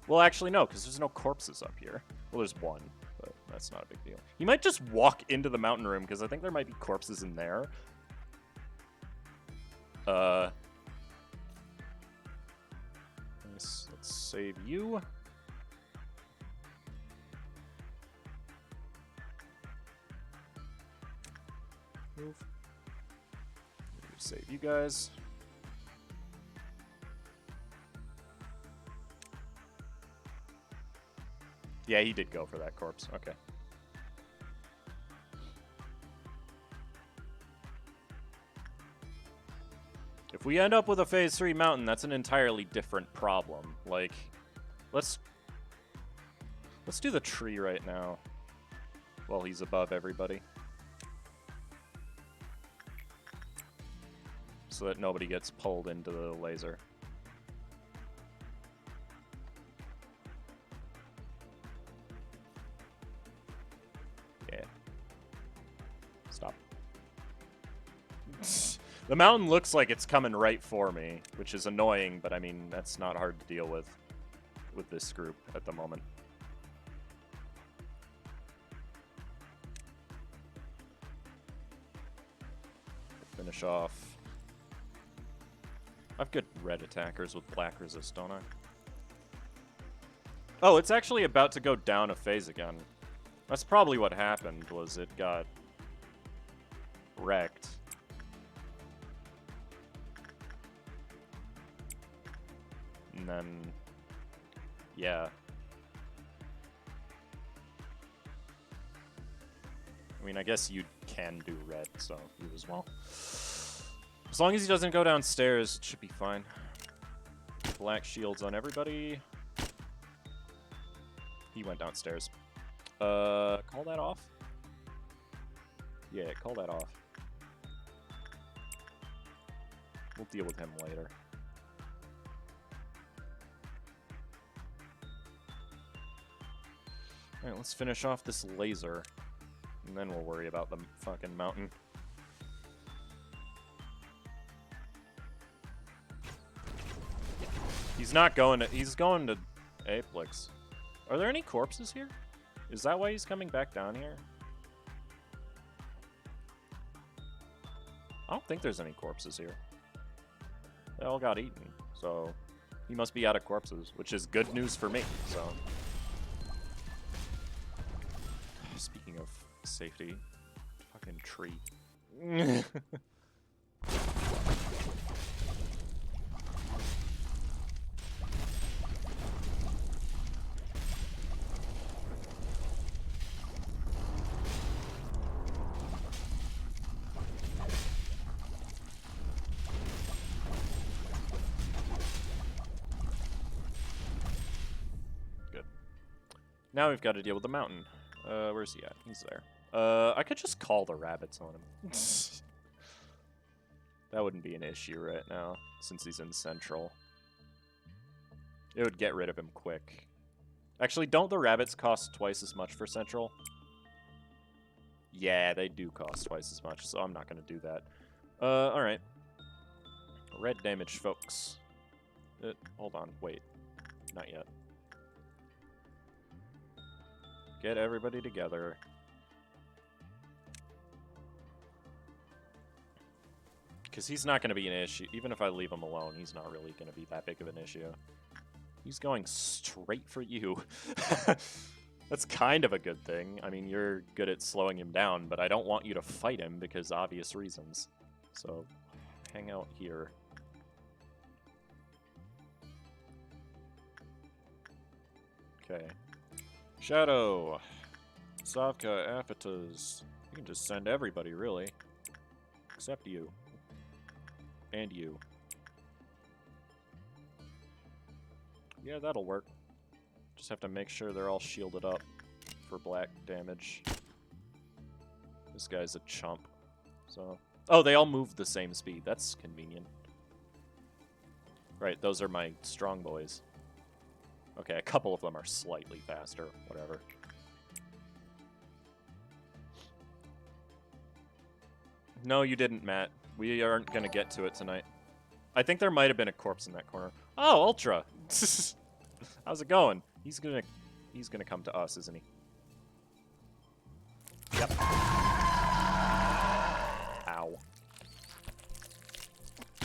Well, actually, no, because there's no corpses up here. Well, there's one, but that's not a big deal. He might just walk into the mountain room, because I think there might be corpses in there. Let's save you. Move. Save you guys. Yeah, he did go for that corpse. Okay. If we end up with a phase 3 mountain, that's an entirely different problem. Like, let's do the tree right now while he's above everybody. So that nobody gets pulled into the laser. Yeah. Stop. The mountain looks like it's coming right for me, which is annoying, but I mean, that's not hard to deal with this group at the moment. Finish off. I have good red attackers with black resist, don't I? Oh, it's actually about to go down a phase again. That's probably what happened, was it got wrecked. And then, yeah. I mean, I guess you can do red, so you as well. As long as he doesn't go downstairs, it should be fine. Black shields on everybody. He went downstairs. Call that off? Yeah, call that off. We'll deal with him later. Alright, let's finish off this laser. And then we'll worry about the fucking mountain. He's not going to... He's going to Apex. Are there any corpses here? Is that why he's coming back down here? I don't think there's any corpses here. They all got eaten, so... He must be out of corpses, which is good news for me, so... Speaking of safety, fucking tree. Good. Now we've got to deal with the mountain. Where's he at? He's there. I could just call the rabbits on him. That wouldn't be an issue right now, since he's in Central. It would get rid of him quick. Actually, don't the rabbits cost twice as much for Central? Yeah, they do cost twice as much, so I'm not going to do that. Alright. Red damage, folks. Hold on, wait. Not yet. Get everybody together. Because he's not going to be an issue. Even if I leave him alone, he's not really going to be that big of an issue. He's going straight for you. That's kind of a good thing. I mean, you're good at slowing him down, but I don't want you to fight him because obvious reasons. So, hang out here. Okay. Shadow. Savka, Aphatas. You can just send everybody, really. Except you. And you. Yeah, that'll work. Just have to make sure they're all shielded up for black damage. This guy's a chump. So, oh, they all move the same speed. That's convenient. Right, those are my strong boys. Okay, a couple of them are slightly faster. Whatever. No, you didn't, Matt. We aren't going to get to it tonight. I think there might have been a corpse in that corner. Oh, Ultra! How's it going? He's gonna come to us, isn't he? Yep. Ow.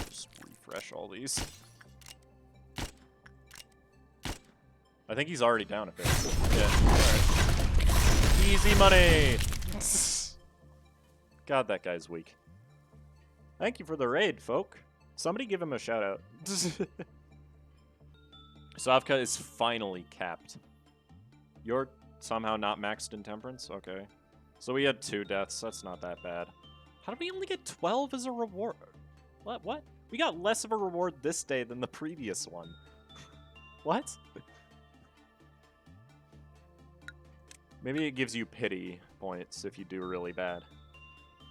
Just refresh all these. I think he's already down a bit. Yeah. Alright. Easy money! God, that guy's weak. Thank you for the raid, folk. Somebody give him a shout out. Savka is finally capped. You're somehow not maxed in temperance? Okay. So we had 2 deaths. That's not that bad. How did we only get 12 as a reward? What? We got less of a reward this day than the previous one. What? Maybe it gives you pity points if you do really bad.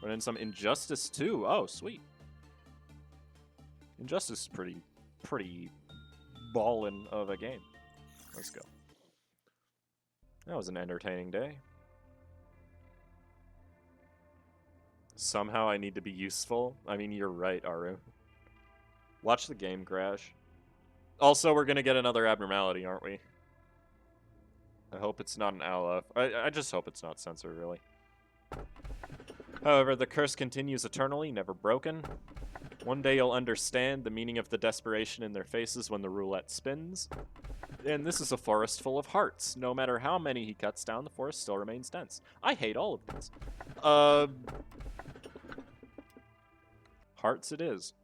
But then some Injustice too. Oh, sweet. Injustice is pretty ballin' of a game. Let's go. That was an entertaining day. Somehow I need to be useful. I mean, you're right, Aru. Watch the game crash. Also, we're gonna get another abnormality, aren't we? I hope it's not an LF. I just hope it's not censor, really. However, the curse continues eternally, never broken. One day you'll understand the meaning of the desperation in their faces when the roulette spins. And this is a forest full of hearts. No matter how many he cuts down, the forest still remains dense. I hate all of these. Hearts it is.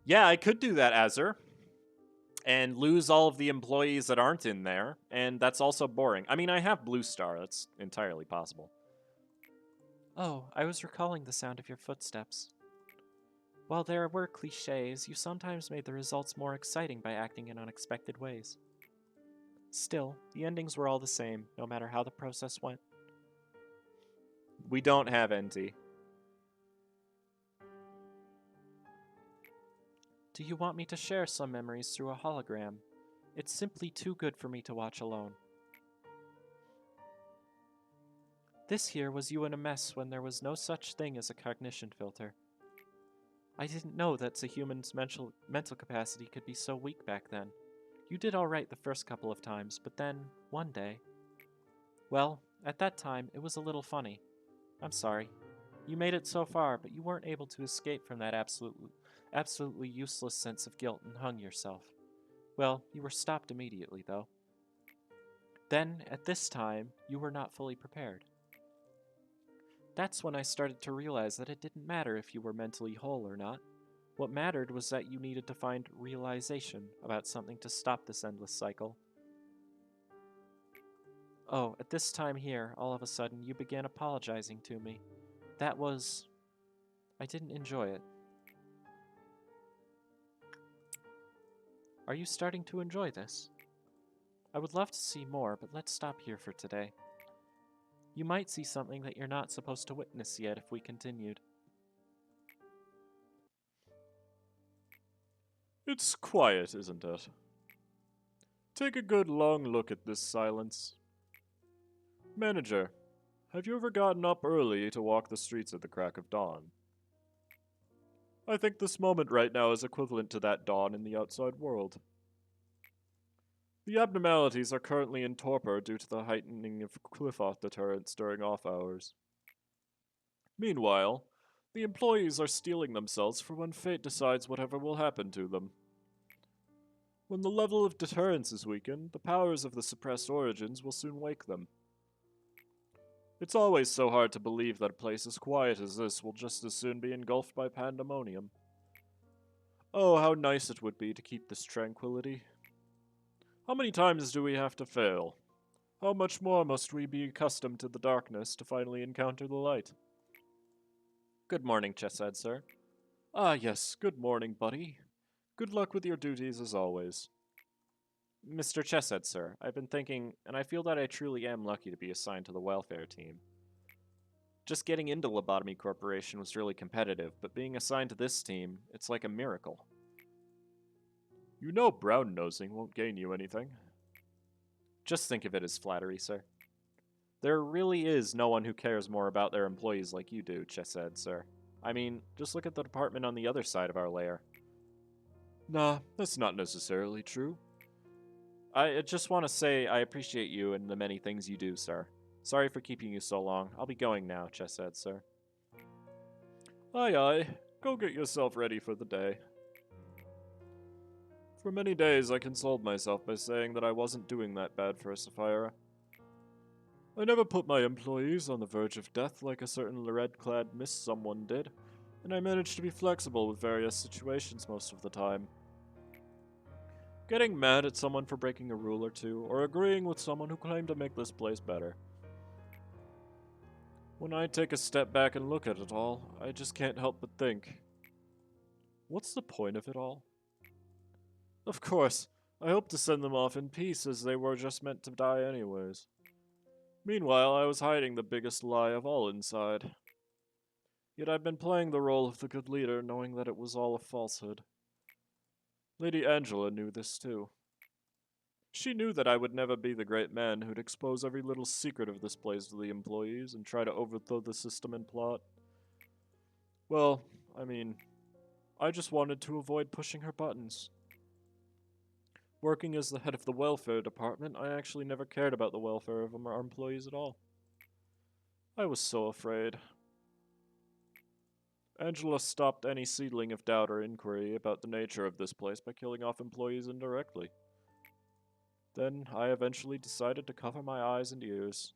Yeah, I could do that, Azur. And lose all of the employees that aren't in there. And that's also boring. I mean, I have Blue Star. That's entirely possible. Oh, I was recalling the sound of your footsteps. While there were cliches, you sometimes made the results more exciting by acting in unexpected ways. Still, the endings were all the same, no matter how the process went. We don't have NT. Do you want me to share some memories through a hologram? It's simply too good for me to watch alone. This here was you in a mess when there was no such thing as a cognition filter. I didn't know that a human's mental capacity could be so weak back then. You did all right the first couple of times, but then, one day... Well, at that time, it was a little funny. I'm sorry. You made it so far, but you weren't able to escape from that absolutely useless sense of guilt and hung yourself. Well, you were stopped immediately, though. Then, at this time, you were not fully prepared. That's when I started to realize that it didn't matter if you were mentally whole or not. What mattered was that you needed to find realization about something to stop this endless cycle. Oh, at this time here, all of a sudden, you began apologizing to me. That was... I didn't enjoy it. Are you starting to enjoy this? I would love to see more, but let's stop here for today. You might see something that you're not supposed to witness yet if we continued. It's quiet, isn't it? Take a good long look at this silence. Manager, have you ever gotten up early to walk the streets at the crack of dawn? I think this moment right now is equivalent to that dawn in the outside world. The abnormalities are currently in torpor due to the heightening of cliff-off deterrents during off hours. Meanwhile, the employees are steeling themselves for when fate decides whatever will happen to them. When the level of deterrence is weakened, the powers of the suppressed origins will soon wake them. It's always so hard to believe that a place as quiet as this will just as soon be engulfed by pandemonium. Oh, how nice it would be to keep this tranquility. How many times do we have to fail? How much more must we be accustomed to the darkness to finally encounter the light? Good morning, Chesed, sir. Ah, yes, good morning, buddy. Good luck with your duties as always. Mr. Chesed, sir, I've been thinking, and I feel that I truly am lucky to be assigned to the welfare team. Just getting into Lobotomy Corporation was really competitive, but being assigned to this team, it's like a miracle. You know brown-nosing won't gain you anything. Just think of it as flattery, sir. There really is no one who cares more about their employees like you do, Chesed, sir. I mean, just look at the department on the other side of our lair. Nah, that's not necessarily true. I just want to say I appreciate you and the many things you do, sir. Sorry for keeping you so long. I'll be going now, Chesed, sir. Aye, aye. Go get yourself ready for the day. For many days I consoled myself by saying that I wasn't doing that bad for Sephirah. I never put my employees on the verge of death like a certain red-clad miss someone did, and I managed to be flexible with various situations most of the time. Getting mad at someone for breaking a rule or two, or agreeing with someone who claimed to make this place better. When I take a step back and look at it all, I just can't help but think, what's the point of it all? Of course, I hope to send them off in peace as they were just meant to die anyways. Meanwhile, I was hiding the biggest lie of all inside. Yet I've been playing the role of the good leader, knowing that it was all a falsehood. Lady Angela knew this too. She knew that I would never be the great man who'd expose every little secret of this place to the employees and try to overthrow the system and plot. Well, I mean, I just wanted to avoid pushing her buttons. Working as the head of the welfare department, I actually never cared about the welfare of our employees at all. I was so afraid. Angela stopped any seedling of doubt or inquiry about the nature of this place by killing off employees indirectly. Then I eventually decided to cover my eyes and ears,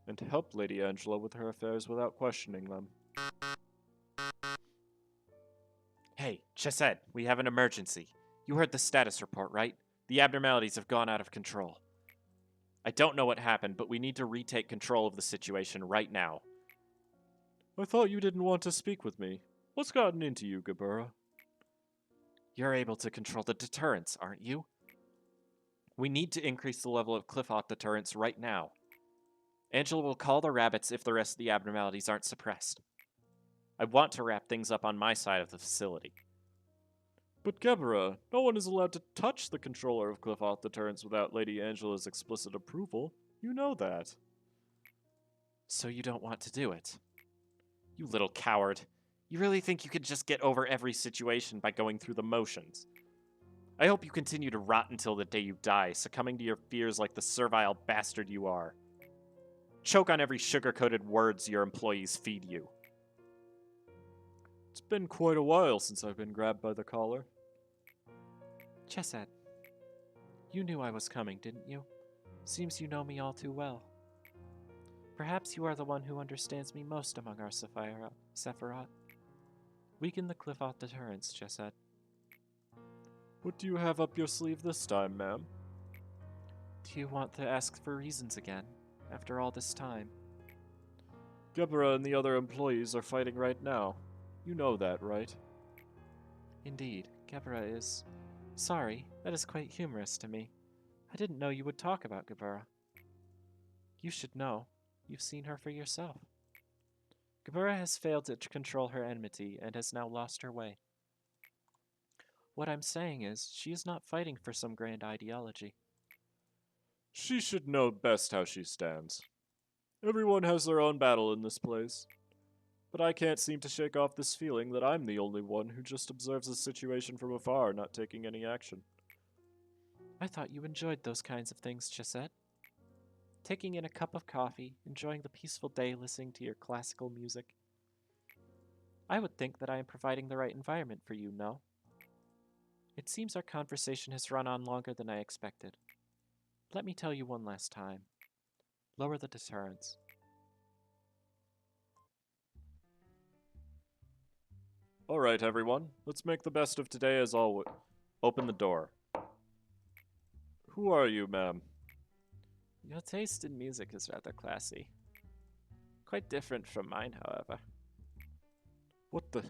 and help Lady Angela with her affairs without questioning them. Hey, Chesed, we have an emergency. You heard the status report, right? The abnormalities have gone out of control. I don't know what happened, but we need to retake control of the situation right now. I thought you didn't want to speak with me. What's gotten into you, Geburah? You're able to control the deterrence, aren't you? We need to increase the level of cliff-off deterrence right now. Angela will call the rabbits if the rest of the abnormalities aren't suppressed. I want to wrap things up on my side of the facility. But Geburah, no one is allowed to touch the controller of cliff-off deterrence without Lady Angela's explicit approval. You know that. So you don't want to do it? You little coward. You really think you could just get over every situation by going through the motions? I hope you continue to rot until the day you die, succumbing to your fears like the servile bastard you are. Choke on every sugar-coated words your employees feed you. It's been quite a while since I've been grabbed by the collar. Chesed, you knew I was coming, didn't you? Seems you know me all too well. Perhaps you are the one who understands me most among our Sephirah. Weaken the cliff-off deterrence, Chesed. What do you have up your sleeve this time, ma'am? Do you want to ask for reasons again, after all this time? Geburah and the other employees are fighting right now. You know that, right? Indeed, Geburah is... Sorry, that is quite humorous to me. I didn't know you would talk about Geburah. You should know. You've seen her for yourself. Geburah has failed to control her enmity and has now lost her way. What I'm saying is, she is not fighting for some grand ideology. She should know best how she stands. Everyone has their own battle in this place. But I can't seem to shake off this feeling that I'm the only one who just observes the situation from afar, not taking any action. I thought you enjoyed those kinds of things, Chisette. Taking in a cup of coffee, enjoying the peaceful day listening to your classical music. I would think that I am providing the right environment for you, no? It seems our conversation has run on longer than I expected. Let me tell you one last time. Lower the deterrence. Alright, everyone, let's make the best of today as always. Open the door. Who are you, ma'am? Your taste in music is rather classy. Quite different from mine, however. What the?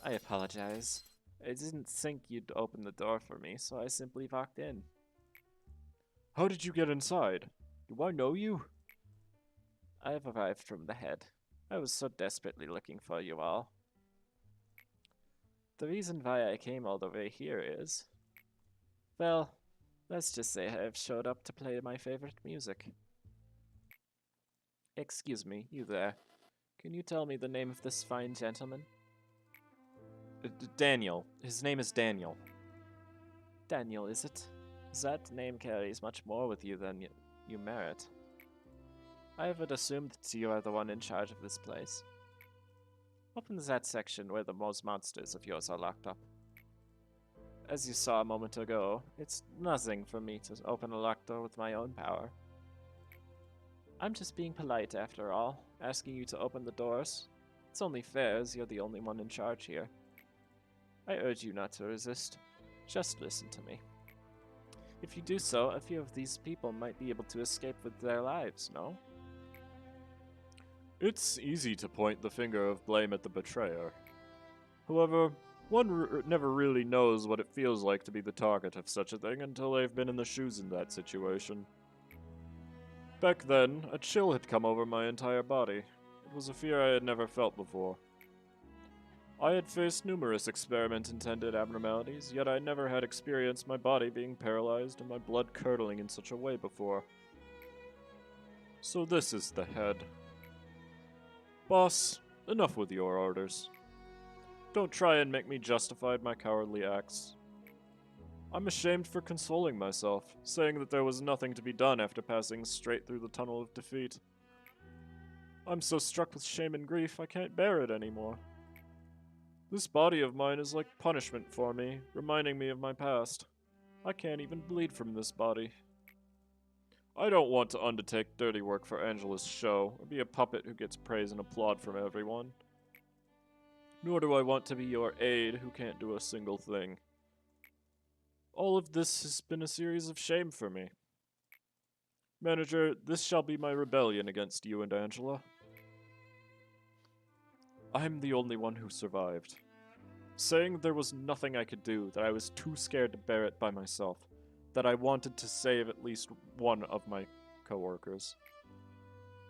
I apologize. I didn't think you'd open the door for me, so I simply walked in. How did you get inside? Do I know you? I have arrived from the head. I was so desperately looking for you all. The reason why I came all the way here is... well, let's just say I have showed up to play my favorite music. Excuse me, you there. Can you tell me the name of this fine gentleman? Daniel. His name is Daniel. Daniel, is it? That name carries much more with you than you merit. I would assume that you are the one in charge of this place. Open that section where the most monsters of yours are locked up. As you saw a moment ago, it's nothing for me to open a locked door with my own power. I'm just being polite after all, asking you to open the doors. It's only fair as you're the only one in charge here. I urge you not to resist. Just listen to me. If you do so, a few of these people might be able to escape with their lives, no? It's easy to point the finger of blame at the betrayer. However, one never really knows what it feels like to be the target of such a thing until they've been in the shoes in that situation. Back then, a chill had come over my entire body. It was a fear I had never felt before. I had faced numerous experiment-intended abnormalities, yet I never had experienced my body being paralyzed and my blood curdling in such a way before. So this is the head. Boss, enough with your orders. Don't try and make me justify my cowardly acts. I'm ashamed for consoling myself, saying that there was nothing to be done after passing straight through the tunnel of defeat. I'm so struck with shame and grief I can't bear it anymore. This body of mine is like punishment for me, reminding me of my past. I can't even bleed from this body. I don't want to undertake dirty work for Angela's show, or be a puppet who gets praise and applaud from everyone. Nor do I want to be your aide who can't do a single thing. All of this has been a series of shame for me. Manager, this shall be my rebellion against you and Angela. I'm the only one who survived. Saying there was nothing I could do, that I was too scared to bear it by myself, that I wanted to save at least one of my coworkers.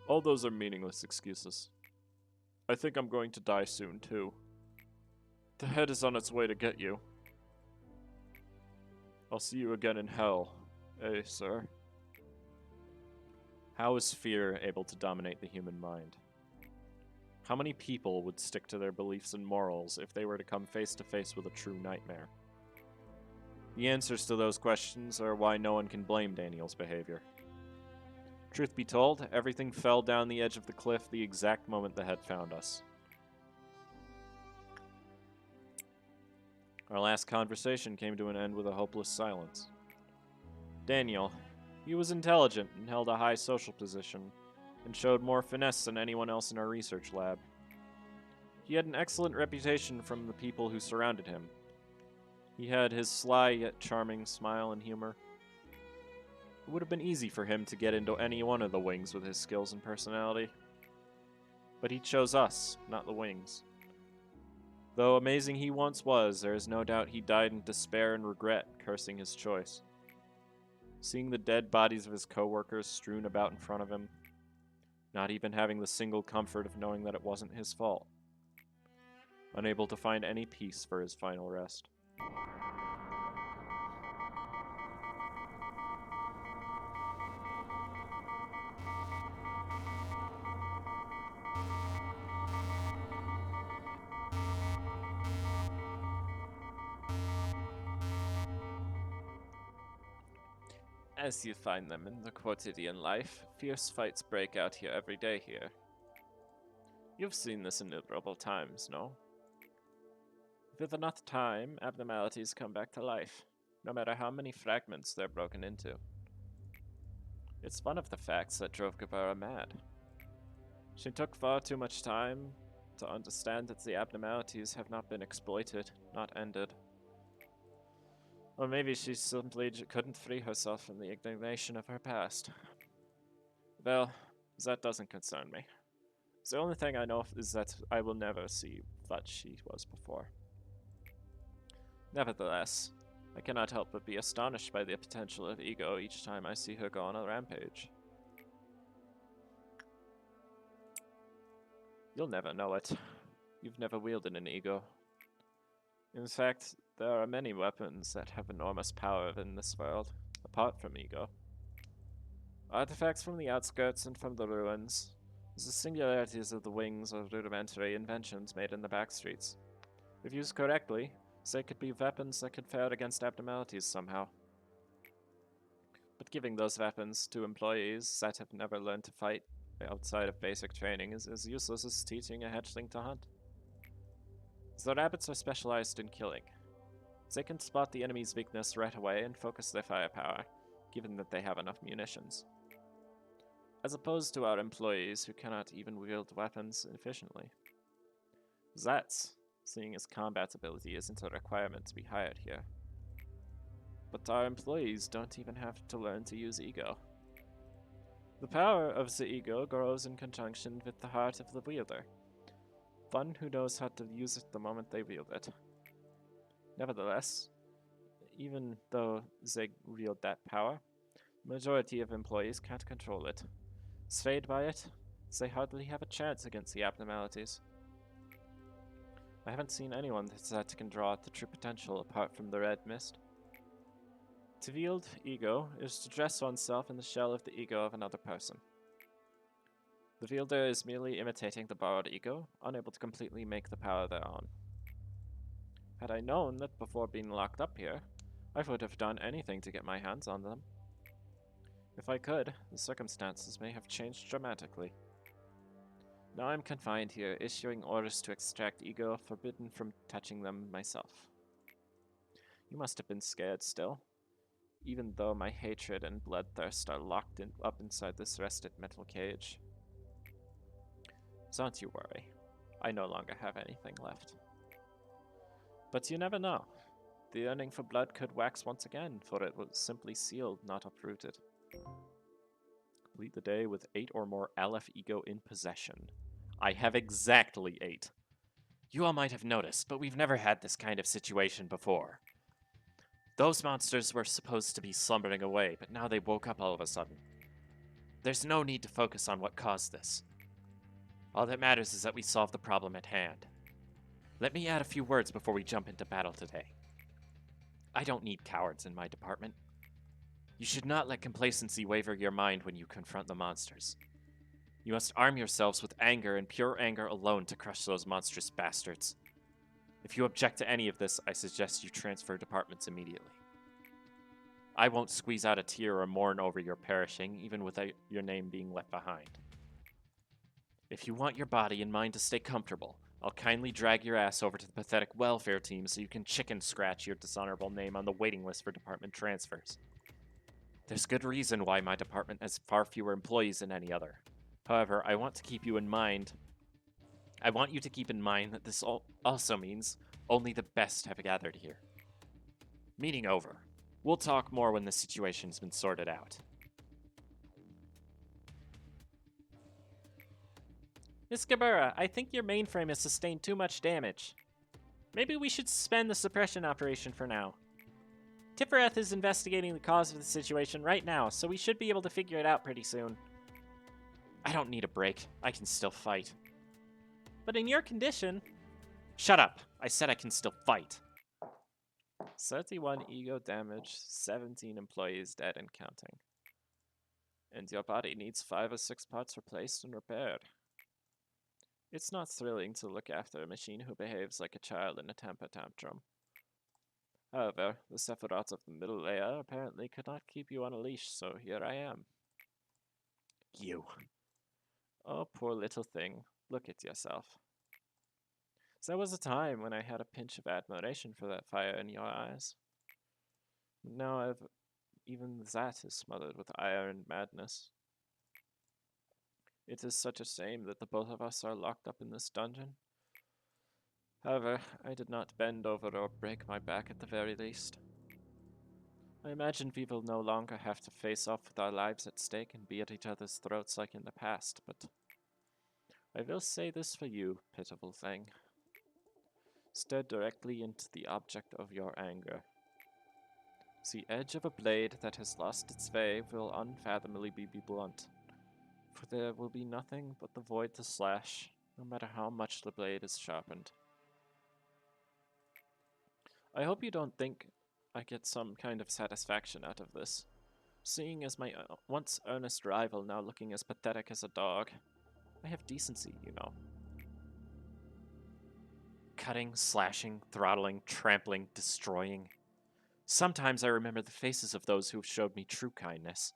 All those are meaningless excuses. I think I'm going to die soon, too. The head is on its way to get you. I'll see you again in hell, eh, sir? How is fear able to dominate the human mind? How many people would stick to their beliefs and morals if they were to come face to face with a true nightmare? The answers to those questions are why no one can blame Daniel's behavior. Truth be told, everything fell down the edge of the cliff the exact moment the head found us. Our last conversation came to an end with a hopeless silence. Daniel, he was intelligent and held a high social position, and showed more finesse than anyone else in our research lab. He had an excellent reputation from the people who surrounded him. He had his sly yet charming smile and humor. It would have been easy for him to get into any one of the wings with his skills and personality. But he chose us, not the wings. Though amazing he once was, there is no doubt he died in despair and regret, cursing his choice. Seeing the dead bodies of his co-workers strewn about in front of him, not even having the single comfort of knowing that it wasn't his fault. unable to find any peace for his final rest. As you find them in the quotidian life, fierce fights break out here every day here. You've seen this innumerable times, no? With enough time, abnormalities come back to life, no matter how many fragments they're broken into. It's one of the facts that drove Gabara mad. She took far too much time to understand that the abnormalities have not been exploited, not ended. Or maybe she simply couldn't free herself from the indignation of her past. Well, that doesn't concern me. The only thing I know is that I will never see what she was before. Nevertheless, I cannot help but be astonished by the potential of ego each time I see her go on a rampage. You'll never know it. You've never wielded an ego. In fact, there are many weapons that have enormous power in this world, apart from ego. Artifacts from the outskirts and from the ruins, the singularities of the wings are rudimentary inventions made in the backstreets. If used correctly, they could be weapons that could fare against abnormalities somehow. But giving those weapons to employees that have never learned to fight outside of basic training is as useless as teaching a hatchling to hunt. The rabbits are specialized in killing. They can spot the enemy's weakness right away and focus their firepower, given that they have enough munitions. As opposed to our employees who cannot even wield weapons efficiently. That's, seeing as combat ability isn't a requirement to be hired here. But our employees don't even have to learn to use ego. The power of the ego grows in conjunction with the heart of the wielder, one who knows how to use it the moment they wield it. Nevertheless, even though they wield that power, the majority of employees can't control it. Swayed by it, they hardly have a chance against the abnormalities. I haven't seen anyone that can draw out the true potential apart from the red mist. To wield ego is to dress oneself in the shell of the ego of another person. The wielder is merely imitating the borrowed ego, unable to completely make the power their own. Had I known that before being locked up here, I would have done anything to get my hands on them. If I could, the circumstances may have changed dramatically. Now I'm confined here, issuing orders to extract ego, forbidden from touching them myself. You must have been scared still, even though my hatred and bloodthirst are locked up inside this rusted metal cage. Don't you worry, I no longer have anything left. But you never know. The yearning for blood could wax once again, for it was simply sealed, not uprooted. Complete the day with 8 or more Aleph ego in possession. I have exactly 8. You all might have noticed, but we've never had this kind of situation before. Those monsters were supposed to be slumbering away, but now they woke up all of a sudden. There's no need to focus on what caused this. All that matters is that we solve the problem at hand. Let me add a few words before we jump into battle today. I don't need cowards in my department. You should not let complacency waver your mind when you confront the monsters. You must arm yourselves with anger and pure anger alone to crush those monstrous bastards. If you object to any of this, I suggest you transfer departments immediately. I won't squeeze out a tear or mourn over your perishing, even without your name being left behind. If you want your body and mind to stay comfortable, I'll kindly drag your ass over to the pathetic welfare team so you can chicken scratch your dishonorable name on the waiting list for department transfers. There's good reason why my department has far fewer employees than any other. However, I want you to keep in mind that this also means only the best have gathered here. Meeting over. We'll talk more when the situation's been sorted out. Miss Gabura, I think your mainframe has sustained too much damage. Maybe we should suspend the suppression operation for now. Sephirah is investigating the cause of the situation right now, so we should be able to figure it out pretty soon. I don't need a break. I can still fight. But in your condition... Shut up! I said I can still fight. 31 ego damage, 17 employees dead and counting. And your body needs 5 or 6 parts replaced and repaired. It's not thrilling to look after a machine who behaves like a child in a temper tantrum. However, the Sephirah of the middle layer apparently could not keep you on a leash, so here I am. You. Oh, poor little thing. Look at yourself. There was a time when I had a pinch of admiration for that fire in your eyes. Now even that is smothered with ire and madness. It is such a shame that the both of us are locked up in this dungeon. However, I did not bend over or break my back at the very least. I imagine we will no longer have to face off with our lives at stake and be at each other's throats like in the past, but I will say this for you, pitiful thing. Stare directly into the object of your anger. The edge of a blade that has lost its way will unfathomably be blunt, for there will be nothing but the void to slash, no matter how much the blade is sharpened. I hope you don't think I get some kind of satisfaction out of this, seeing as my once earnest rival now looking as pathetic as a dog. I have decency, you know. Cutting, slashing, throttling, trampling, destroying. Sometimes I remember the faces of those who have showed me true kindness.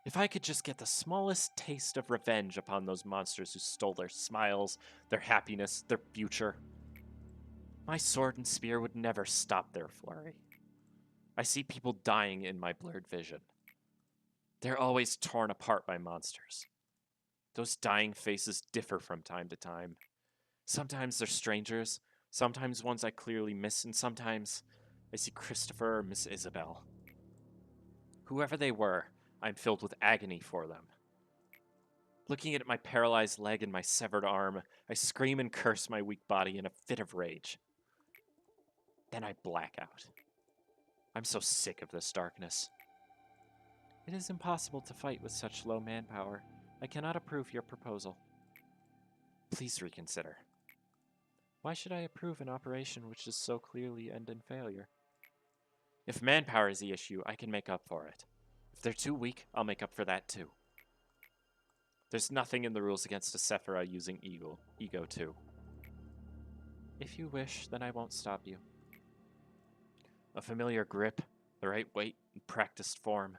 If I could just get the smallest taste of revenge upon those monsters who stole their smiles, their happiness, their future, my sword and spear would never stop their flurry. I see people dying in my blurred vision. They're always torn apart by monsters. Those dying faces differ from time to time. Sometimes they're strangers, sometimes ones I clearly miss, and sometimes I see Christopher or Miss Isabel. Whoever they were, I'm filled with agony for them. Looking at my paralyzed leg and my severed arm, I scream and curse my weak body in a fit of rage. Then I black out. I'm so sick of this darkness. It is impossible to fight with such low manpower. I cannot approve your proposal. Please reconsider. Why should I approve an operation which is so clearly end in failure? If manpower is the issue, I can make up for it. If they're too weak, I'll make up for that too. There's nothing in the rules against a Sephirah using ego too. If you wish, then I won't stop you. A familiar grip, the right weight, and practiced form.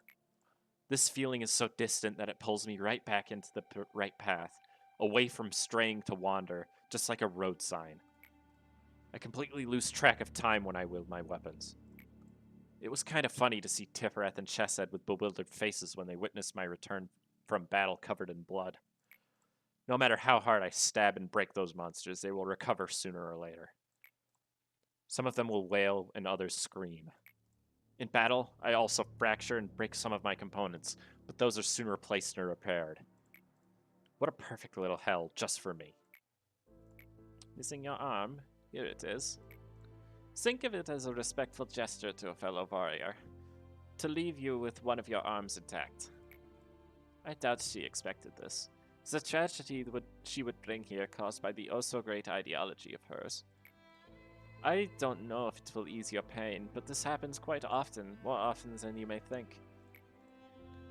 This feeling is so distant that it pulls me right back into the right path, away from straying to wander, just like a road sign. I completely lose track of time when I wield my weapons. It was kind of funny to see Sephirah and Chesed with bewildered faces when they witnessed my return from battle covered in blood. No matter how hard I stab and break those monsters, they will recover sooner or later. Some of them will wail and others scream. In battle, I also fracture and break some of my components, but those are soon replaced and repaired. What a perfect little hell just for me. Missing your arm? Here it is. Think of it as a respectful gesture to a fellow warrior, to leave you with one of your arms intact. I doubt she expected this. The tragedy she would bring here caused by the oh-so-great ideology of hers. I don't know if it will ease your pain, but this happens quite often, more often than you may think.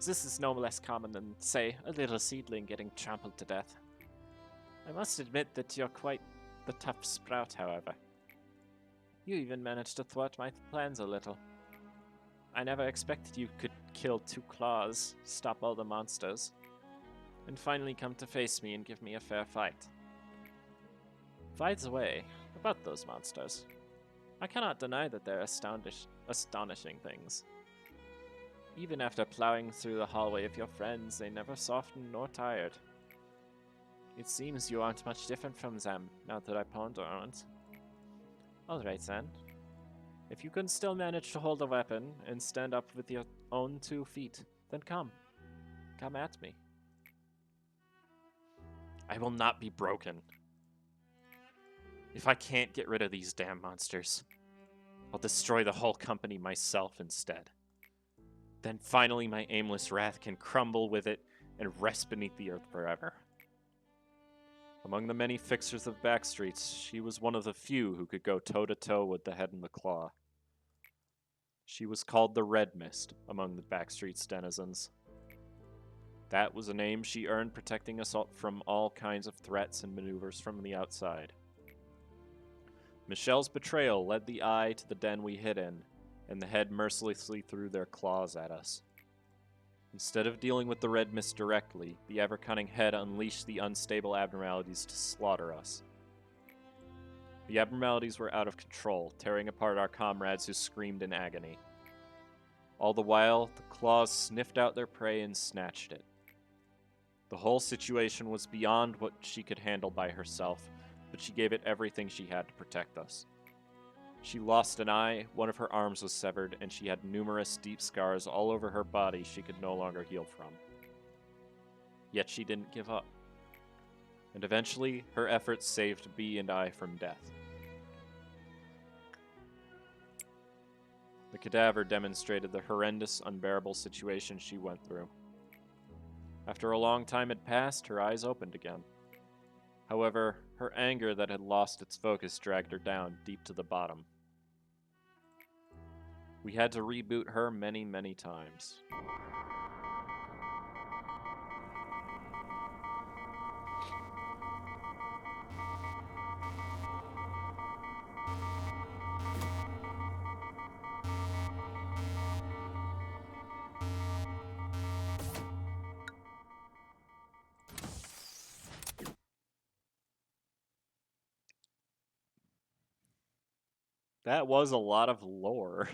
This is no less common than, say, a little seedling getting trampled to death. I must admit that you're quite the tough sprout, however. You even managed to thwart my plans a little. I never expected you could kill 2 claws, stop all the monsters, and finally come to face me and give me a fair fight. By the way, about those monsters, I cannot deny that they're astonishing things. Even after plowing through the hallway of your friends, they never softened nor tired. It seems you aren't much different from them, now that I ponder on it. Alright then. If you can still manage to hold a weapon and stand up with your own 2 feet, then come. Come at me. I will not be broken. If I can't get rid of these damn monsters, I'll destroy the whole company myself instead. Then finally my aimless wrath can crumble with it and rest beneath the earth forever. Among the many fixers of backstreets, she was one of the few who could go toe-to-toe with the head and the claw. She was called the Red Mist among the backstreet's denizens. That was a name she earned protecting us from all kinds of threats and maneuvers from the outside. Michelle's betrayal led the Eye to the den we hid in, and the Head mercilessly threw their claws at us. Instead of dealing with the Red Mist directly, the ever-cunning Head unleashed the unstable abnormalities to slaughter us. The abnormalities were out of control, tearing apart our comrades who screamed in agony. All the while, the claws sniffed out their prey and snatched it. The whole situation was beyond what she could handle by herself, but she gave it everything she had to protect us. She lost an eye, one of her arms was severed, and she had numerous deep scars all over her body she could no longer heal from. Yet she didn't give up. And eventually, her efforts saved B and I from death. The cadaver demonstrated the horrendous, unbearable situation she went through. After a long time had passed, her eyes opened again. However, her anger that had lost its focus dragged her down deep to the bottom. We had to reboot her many, many times. That was a lot of lore.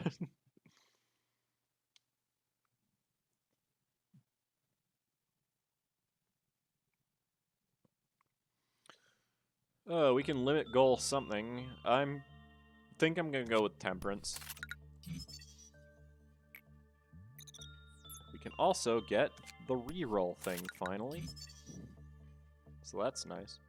We can limit goal something. Think I'm gonna go with temperance. We can also get the reroll thing finally. So that's nice.